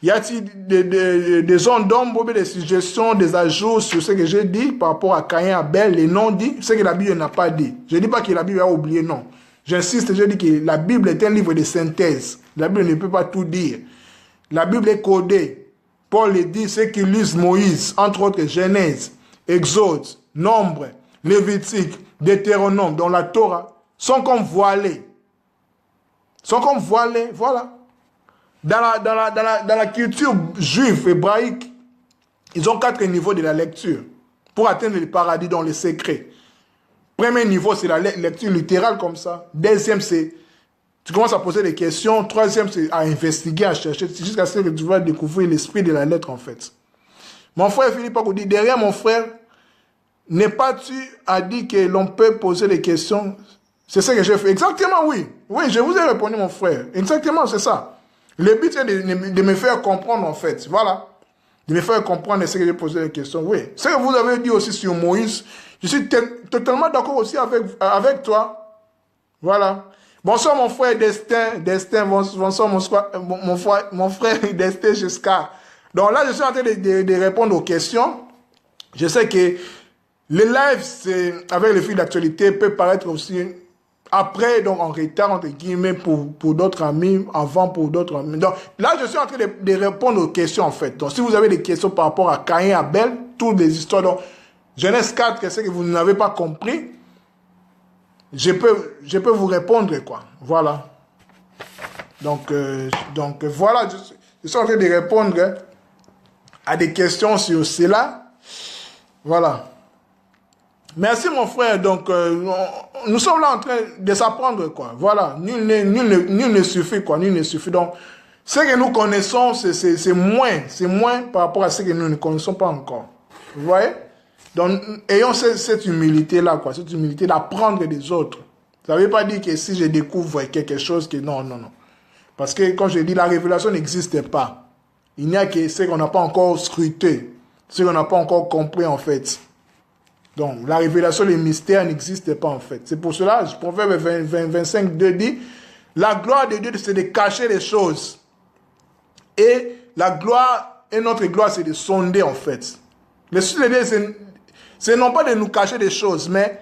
Y a-t-il des zones d'ombre, des suggestions, des ajouts sur ce que j'ai dit par rapport à Caïn et Abel, les noms dits, ce que la Bible n'a pas dit. Je ne dis pas que la Bible a oublié, non. J'insiste, je dis que la Bible est un livre de synthèse. La Bible ne peut pas tout dire. La Bible est codée. Paul le dit, ceux qui lisent Moïse, entre autres Genèse, Exode, Nombre, Lévitique, Deutéronome, dans la Torah, sont comme voilés. sont comme voilés, voilà. Dans la culture juive, hébraïque, ils ont 4 niveaux de la lecture pour atteindre le paradis dans les secrets. Premier niveau, c'est la lecture littérale comme ça. Deuxième, c'est tu commences à poser des questions. Troisième, c'est à investiguer, à chercher, jusqu'à ce que tu vas découvrir l'esprit de la lettre en fait. Mon frère Philippe dit, derrière mon frère, n'est pas tu à dire que l'on peut poser des questions? C'est ce que j'ai fait. Exactement, oui. Oui, je vous ai répondu, mon frère. Exactement, c'est ça. Le but, c'est de me faire comprendre, en fait. Voilà. De me faire comprendre ce que j'ai posé des questions. Oui. Ce que vous avez dit aussi sur Moïse, je suis totalement d'accord aussi avec toi. Voilà. Bonsoir, mon frère Destin. Bonsoir, mon frère Destin Giscard. Donc là, je suis en train de répondre aux questions. Je sais que les lives, avec les fils d'actualité, peut paraître aussi après, donc en retard, entre guillemets, pour d'autres amis, avant pour d'autres amis. Donc là, je suis en train de répondre aux questions, en fait. Donc si vous avez des questions par rapport à Caïn et Abel, toutes les histoires, donc Genèse 4, qu'est-ce que vous n'avez pas compris, je peux vous répondre, quoi. Voilà. Donc voilà, je suis en train de répondre à des questions sur cela. Voilà. Merci mon frère, donc nous sommes là en train de s'apprendre quoi, voilà, nul ne suffit quoi, nul ne suffit, donc ce que nous connaissons c'est moins par rapport à ce que nous ne connaissons pas encore, vous voyez, donc ayons cette humilité là quoi, cette humilité d'apprendre des autres, ça ne veut pas dire que si je découvre quelque chose que non, parce que quand je dis la révélation n'existe pas, il n'y a que ce qu'on n'a pas encore scruté, ce qu'on n'a pas encore compris en fait. Donc, la révélation, les mystères n'existent pas en fait. C'est pour cela, Proverbe 25, 2 dit, la gloire de Dieu, c'est de cacher les choses. Et la gloire, et notre gloire, c'est de sonder en fait. Le souci de Dieu, c'est non pas de nous cacher des choses, mais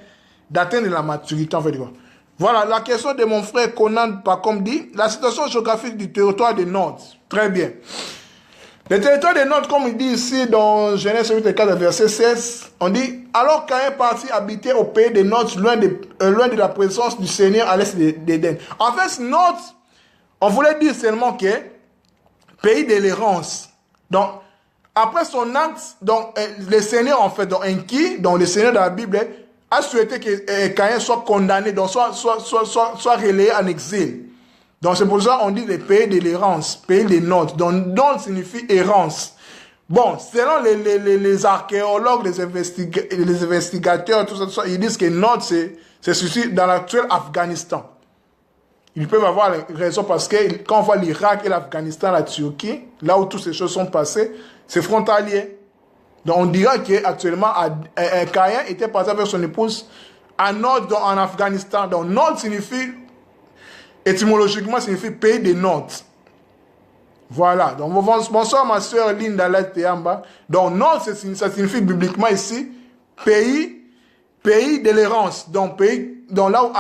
d'atteindre la maturité en fait. Voilà, la question de mon frère Conan Pacom dit, la situation géographique du territoire de Nord. Très bien. Le territoire des Nord, comme il dit ici dans Genèse 4, verset 16, on dit, alors Caïn partit habiter au pays des Nord, loin de la présence du Seigneur à l'est d'Éden. En fait, Nord, on voulait dire seulement que pays de l'errance. Donc, après son acte, donc, le Seigneur, en fait, donc, le Seigneur de la Bible, a souhaité que Caïn soit condamné, donc soit relayé en exil. Donc c'est pour ça qu'on dit le pays de l'errance, pays des Nord. Donc Nord signifie errance. Bon, selon les archéologues, les investigateurs, tout ça, ils disent que Nord, c'est situé dans l'actuel Afghanistan. Ils peuvent avoir raison parce que quand on voit l'Irak et l'Afghanistan, la Turquie, là où toutes ces choses sont passées, c'est frontalier. Donc on dira qu'actuellement, Caïn était parti avec son épouse à Nord, en Afghanistan. Donc Nord signifie... étymologiquement, signifie pays des Nord. Voilà. Donc, bonsoir, ma soeur Linda Teamba. Donc, Nord, ça signifie bibliquement ici, pays de l'errance. Donc, là où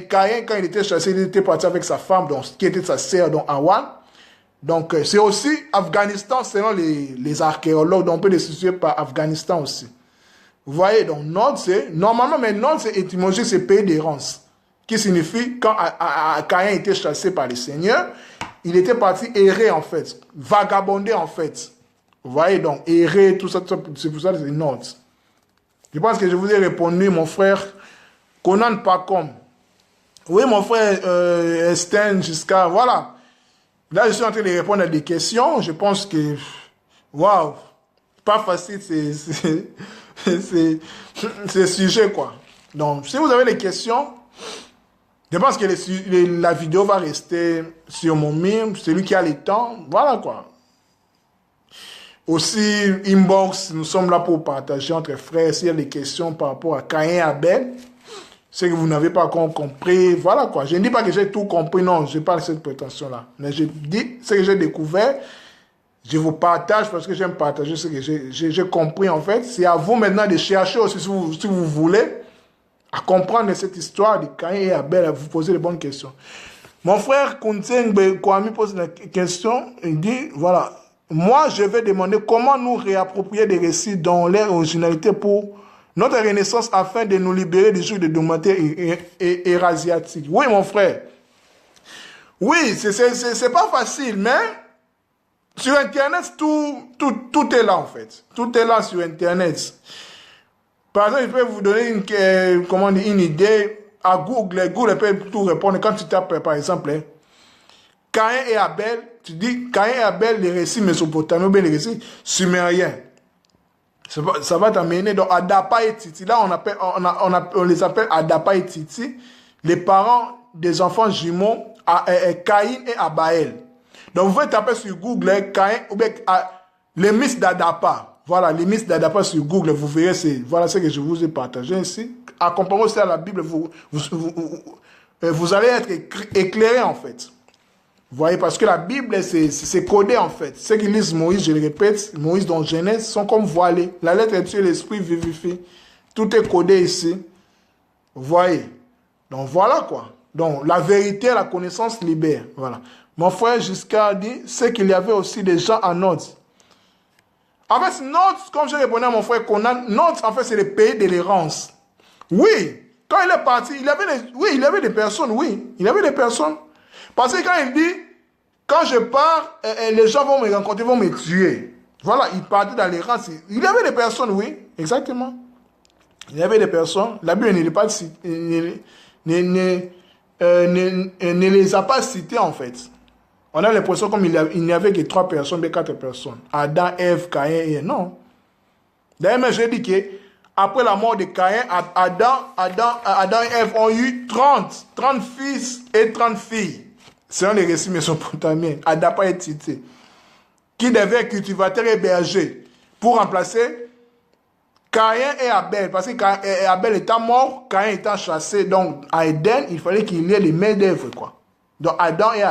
Caïn, quand il était chassé, il était parti avec sa femme, donc, qui était sa sœur, donc Awan. Donc, c'est aussi Afghanistan, selon les archéologues. Donc, on peut les situer par Afghanistan aussi. Vous voyez, donc, Nord, normalement, mais Nord, c'est étymologique, c'est pays d'errance. Qui signifie, quand Caïn était chassé par le Seigneur, il était parti errer en fait, vagabonder en fait. Vous voyez donc, errer, tout ça, c'est pour ça que c'est Nord. Je pense que je vous ai répondu, mon frère Conan Pacom. Oui, mon frère Estén Giscard, voilà. Là, je suis en train de répondre à des questions. Je pense que, waouh, pas facile, c'est sujet quoi. Donc, si vous avez des questions, je pense que la vidéo va rester sur mon mime, celui qui a le temps, voilà quoi. Aussi, inbox, nous sommes là pour partager entre frères, s'il y a des questions par rapport à Caïn et Abel, ce que vous n'avez pas encore compris, voilà quoi. Je ne dis pas que j'ai tout compris, non, je n'ai pas cette prétention-là. Mais je dis ce que j'ai découvert, je vous partage parce que j'aime partager ce que j'ai compris en fait. C'est à vous maintenant de chercher aussi si vous voulez, à comprendre cette histoire de Caïn et Abel, à vous poser les bonnes questions. Mon frère Kuntseng Kwame pose la question, il dit, voilà, moi je vais demander comment nous réapproprier des récits dans leur originalité pour notre renaissance afin de nous libérer du joug de domateur eurasiatique. Oui mon frère, Oui, c'est pas facile, mais sur Internet, tout est là, en fait. Tout est là sur Internet. Par exemple, je peux vous donner une idée. À Google, Google peut tout répondre. Quand tu tapes, par exemple, hein, Caïn et Abel, tu dis Caïn et Abel, les récits mésopotamiens, ou bien les récits sumériens. Ça va t'amener. Donc, Adapa et Titi, là, on les appelle Adapa et Titi, les parents des enfants jumeaux, Caïn et Abaël. Donc, vous pouvez taper sur Google, hein, Caïn, ou bien les mythes d'Adapa. Voilà, les mythes d'Adapa sur Google, vous verrez, voilà ce que je vous ai partagé ici. Accompagnez aussi à la Bible, vous allez être éclairé en fait. Vous voyez, parce que la Bible, c'est codé en fait. Ceux qui lisent Moïse, je le répète, Moïse dans Genèse, sont comme voilés. La lettre est tuée, l'esprit vivifie. Tout est codé ici. Vous voyez. Donc voilà quoi. Donc la vérité, la connaissance libère. Voilà. Mon frère Giscard dit, c'est qu'il y avait aussi des gens en Nod. En fait, Nod, comme je répondais à mon frère Conan, Nod, en fait, c'est le pays de l'errance. Oui, quand il est parti, il y avait des personnes, oui. Il y avait des personnes. Parce que quand il dit, quand je pars, les gens vont me rencontrer, vont me tuer. Voilà, il partait dans l'errance. Il y avait des personnes, oui, exactement. Il y avait des personnes. La Bible ne les a pas citées, en fait. On a l'impression comme il n'y avait que 3 personnes, mais 4 personnes. Adam, Ève, Caïn et non. D'ailleurs, je dis que après la mort de Caïn, Adam et Ève ont eu 30 fils et 30 filles. Selon les récits mésopotamiens, Adapa et Tité, qui devaient être cultivateurs et bergers pour remplacer Caïn et Abel. Parce que Abel étant mort, Caïn étant chassé. Donc, à Éden, il fallait qu'il y ait les mains d'œuvre, quoi. Donc, Adam et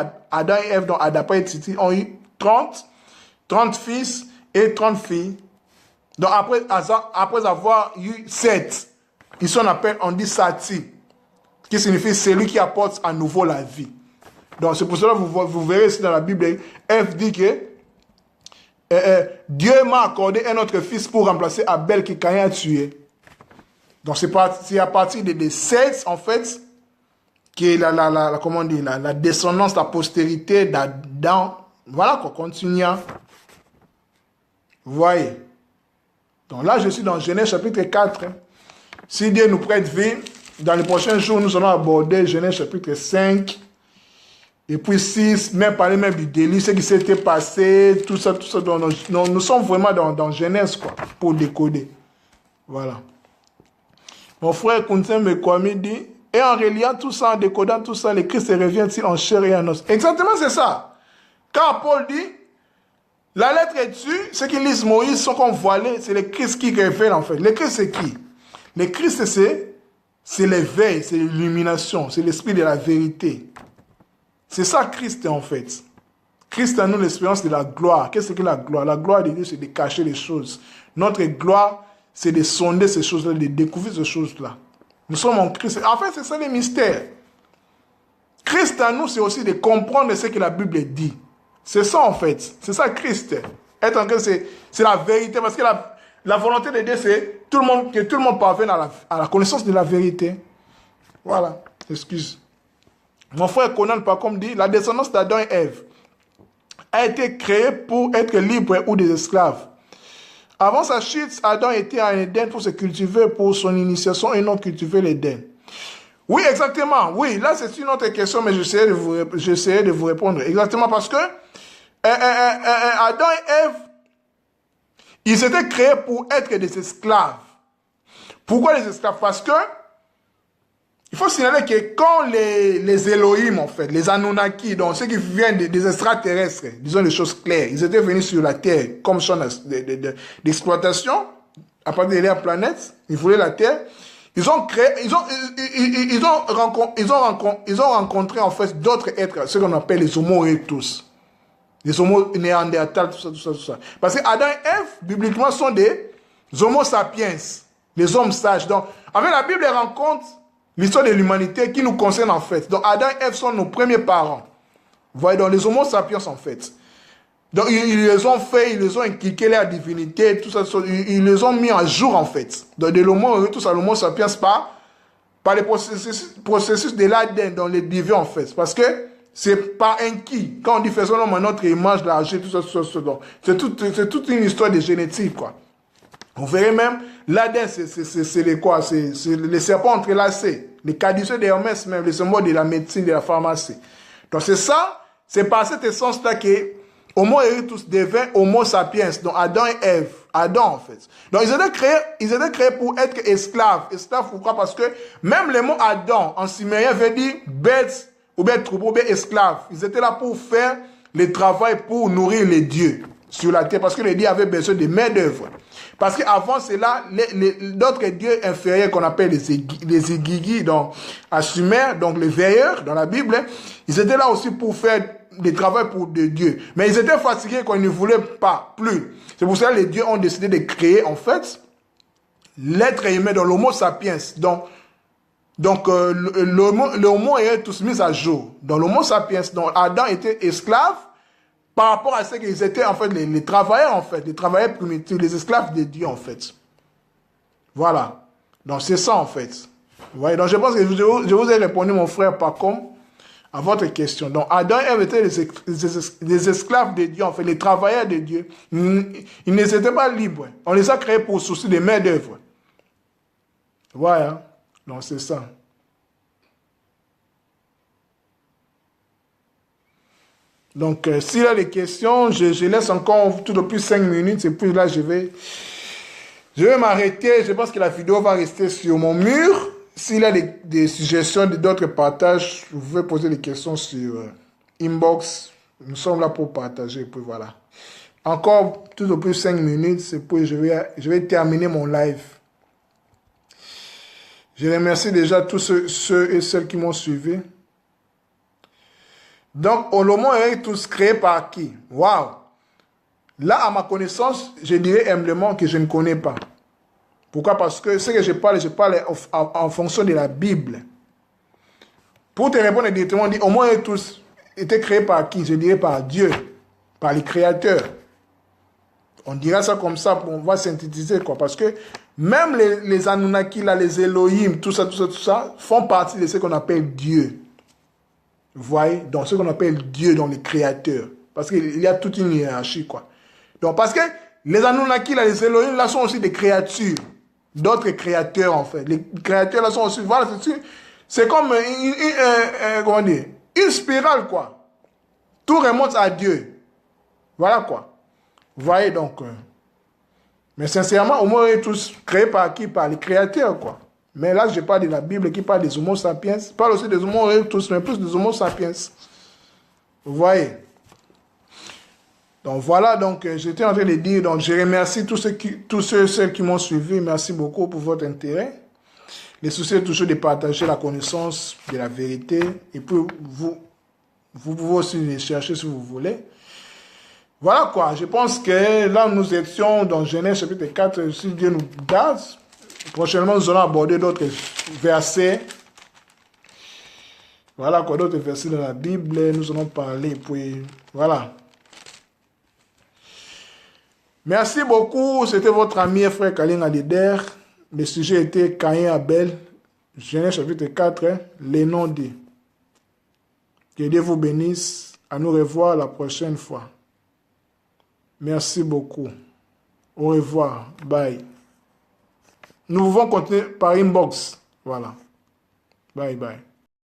Ève, donc Adapa et Titi, ont eu 30 fils et 30 filles. Donc, après avoir eu 7, ils sont appelés, on dit Sati, qui signifie celui qui apporte à nouveau la vie. Donc, c'est pour cela que vous verrez ici dans la Bible, Ève dit que Dieu m'a accordé un autre fils pour remplacer Abel qui Caïn a tué. Donc, c'est à partir des 7, en fait, qui est la descendance, la postérité d'Adam. Voilà qu'on continue. Vous voyez. Donc là, je suis dans Genèse chapitre 4. Si Dieu nous prête vie, dans les prochains jours, nous allons aborder Genèse chapitre 5. Et puis 6, même parler même du délit, ce qui s'était passé, tout ça. Donc, nous sommes vraiment dans Genèse, quoi, pour décoder. Voilà. Mon frère Kunsen Mekwami dit, et en reliant tout ça, en décodant tout ça, le Christ revient-il en chair et en os? Exactement, c'est ça. Quand Paul dit, la lettre est tue, ceux qui lisent Moïse sont comme voilés, c'est le Christ qui révèle en fait. Le Christ c'est qui? Le Christ c'est l'éveil, c'est l'illumination, c'est l'esprit de la vérité. C'est ça Christ en fait. Christ a nous l'expérience de la gloire. Qu'est-ce que la gloire? La gloire de Dieu c'est de cacher les choses. Notre gloire c'est de sonder ces choses-là, de découvrir ces choses-là. Nous sommes en Christ. En fait, c'est ça les mystères. Christ en nous, c'est aussi de comprendre ce que la Bible dit. C'est ça en fait. C'est ça Christ. Être en Christ, c'est la vérité. Parce que la volonté de Dieu, c'est que tout le monde parvienne à la connaissance de la vérité. Voilà. Excuse. Mon frère Conan, par contre, dit, la descendance d'Adam et Ève a été créée pour être libre ou des esclaves. Avant sa chute, Adam était en Éden pour se cultiver pour son initiation et non cultiver l'Éden. Oui, exactement. Oui, là, c'est une autre question, mais j'essaierai de vous répondre. Exactement, parce que Adam et Ève, ils étaient créés pour être des esclaves. Pourquoi les esclaves? Parce que il faut signaler que quand les Elohim, en fait, les Anunnaki, donc ceux qui viennent des extraterrestres, disons les choses claires, ils étaient venus sur la Terre comme champ d'exploitation, à partir de la planète, ils voulaient la Terre. Ils ont rencontré en fait d'autres êtres, ce qu'on appelle les Homo erectus, les Homo néandertals, tout ça. Parce que Adam et Ève, bibliquement, sont des Homo sapiens, les hommes sages. Donc, en fait, la Bible rencontre l'histoire de l'humanité qui nous concerne en fait. Donc, Adam et Ève sont nos premiers parents. Vous voyez, donc les Homo sapiens en fait. Donc, ils les ont fait, ils les ont inculqué leur divinité, tout ça, ils les ont mis à jour en fait. Donc, de l'Homo, tout ça, l'Homo sapiens par les processus de l'ADN dans les divins en fait. Parce que c'est pas un qui. Quand on dit faisons l'homme à notre image, l'argent, tout ça, c'est toute une histoire de génétique, quoi. Vous verrez même, l'Adam, c'est les quoi? C'est les serpents entrelacés, les caducées d'Hermès même, les symboles de la médecine, de la pharmacie. Donc c'est ça, c'est par cette essence-là que Homo erectus devint Homo sapiens, donc Adam et Ève. Adam, en fait. Donc ils étaient créés pour être esclaves. Esclaves, pourquoi? Parce que même le mot Adam, en cimérien, veut dire bête, ou bien troupeau, ou bien esclave. Ils étaient là pour faire le travail pour nourrir les dieux sur la terre, parce que les dieux avaient besoin de main-d'œuvre. Parce qu'avant cela, d'autres dieux inférieurs qu'on appelle les Igigi, donc à Sumer, donc les veilleurs dans la Bible, ils étaient là aussi pour faire des travaux pour des dieux. Mais ils étaient fatigués quand ils ne voulaient pas plus. C'est pour ça que les dieux ont décidé de créer, en fait, l'être humain dans l'homo sapiens. Donc l'homo est tous mis à jour. Dans l'homo sapiens, donc Adam était esclave par rapport à ce qu'ils étaient, en fait, les travailleurs, en fait, les travailleurs primitifs, les esclaves de Dieu, en fait. Voilà. Donc c'est ça, en fait. Vous voyez? Donc je pense que je vous ai répondu, mon frère, par contre, à votre question. Donc Adam et Ève étaient les esclaves de Dieu, en fait, les travailleurs de Dieu. Ils n'étaient pas libres. On les a créés pour souci de main d'œuvre. Voilà. Donc c'est ça. Donc, s'il y a des questions, je laisse encore tout de plus 5 minutes et puis là, je vais m'arrêter. Je pense que la vidéo va rester sur mon mur. S'il y a des suggestions, d'autres partages, vous pouvez poser des questions sur inbox. Nous sommes là pour partager et puis voilà. Encore tout de plus 5 minutes et puis je vais terminer mon live. Je remercie déjà tous ceux et celles qui m'ont suivi. Donc, l'homo est tous créé par qui? Waouh! Là, à ma connaissance, je dirais humblement que je ne connais pas. Pourquoi? Parce que ce que je parle en fonction de la Bible. Pour te répondre directement, on dit Homo est tous été créé par qui? Je dirais par Dieu, par les créateurs. On dira ça comme ça, on va synthétiser, quoi. Parce que même les Anunnaki, là, les Elohim, tout ça, font partie de ce qu'on appelle Dieu. Vous voyez? Donc, ce qu'on appelle Dieu, dans les créateurs. Parce qu'il y a toute une hiérarchie, quoi. Donc, parce que les Anunnaki, là, les Elohim, là, sont aussi des créatures. D'autres créateurs, en fait. Les créateurs, là, sont aussi... Voilà, c'est comme comment dire? Une spirale, quoi. Tout remonte à Dieu. Voilà, quoi. Vous voyez, donc... mais sincèrement, au moins, ils sont tous créés par qui? Par les créateurs, quoi. Mais là, je parle de la Bible qui parle des Homo sapiens. Je parle aussi des Homo erectus, mais plus des Homo sapiens. Vous voyez? Donc voilà, donc j'étais en train de dire, donc je remercie tous ceux qui m'ont suivi. Merci beaucoup pour votre intérêt. Le souci est toujours de partager la connaissance de la vérité. Et puis, vous pouvez aussi les chercher si vous voulez. Voilà quoi, je pense que là, nous étions dans Genèse chapitre 4, si Dieu nous garde. Prochainement, nous allons aborder d'autres versets. Voilà quoi, d'autres versets dans la Bible. Nous allons parler, puis voilà. Merci beaucoup. C'était votre ami et frère Kaling Alider. Le sujet était Caïn et Abel. Genèse chapitre 4, les noms dits. Que Dieu vous bénisse. À nous revoir la prochaine fois. Merci beaucoup. Au revoir. Bye. Nous pouvons continuer par inbox. Voilà. Bye bye.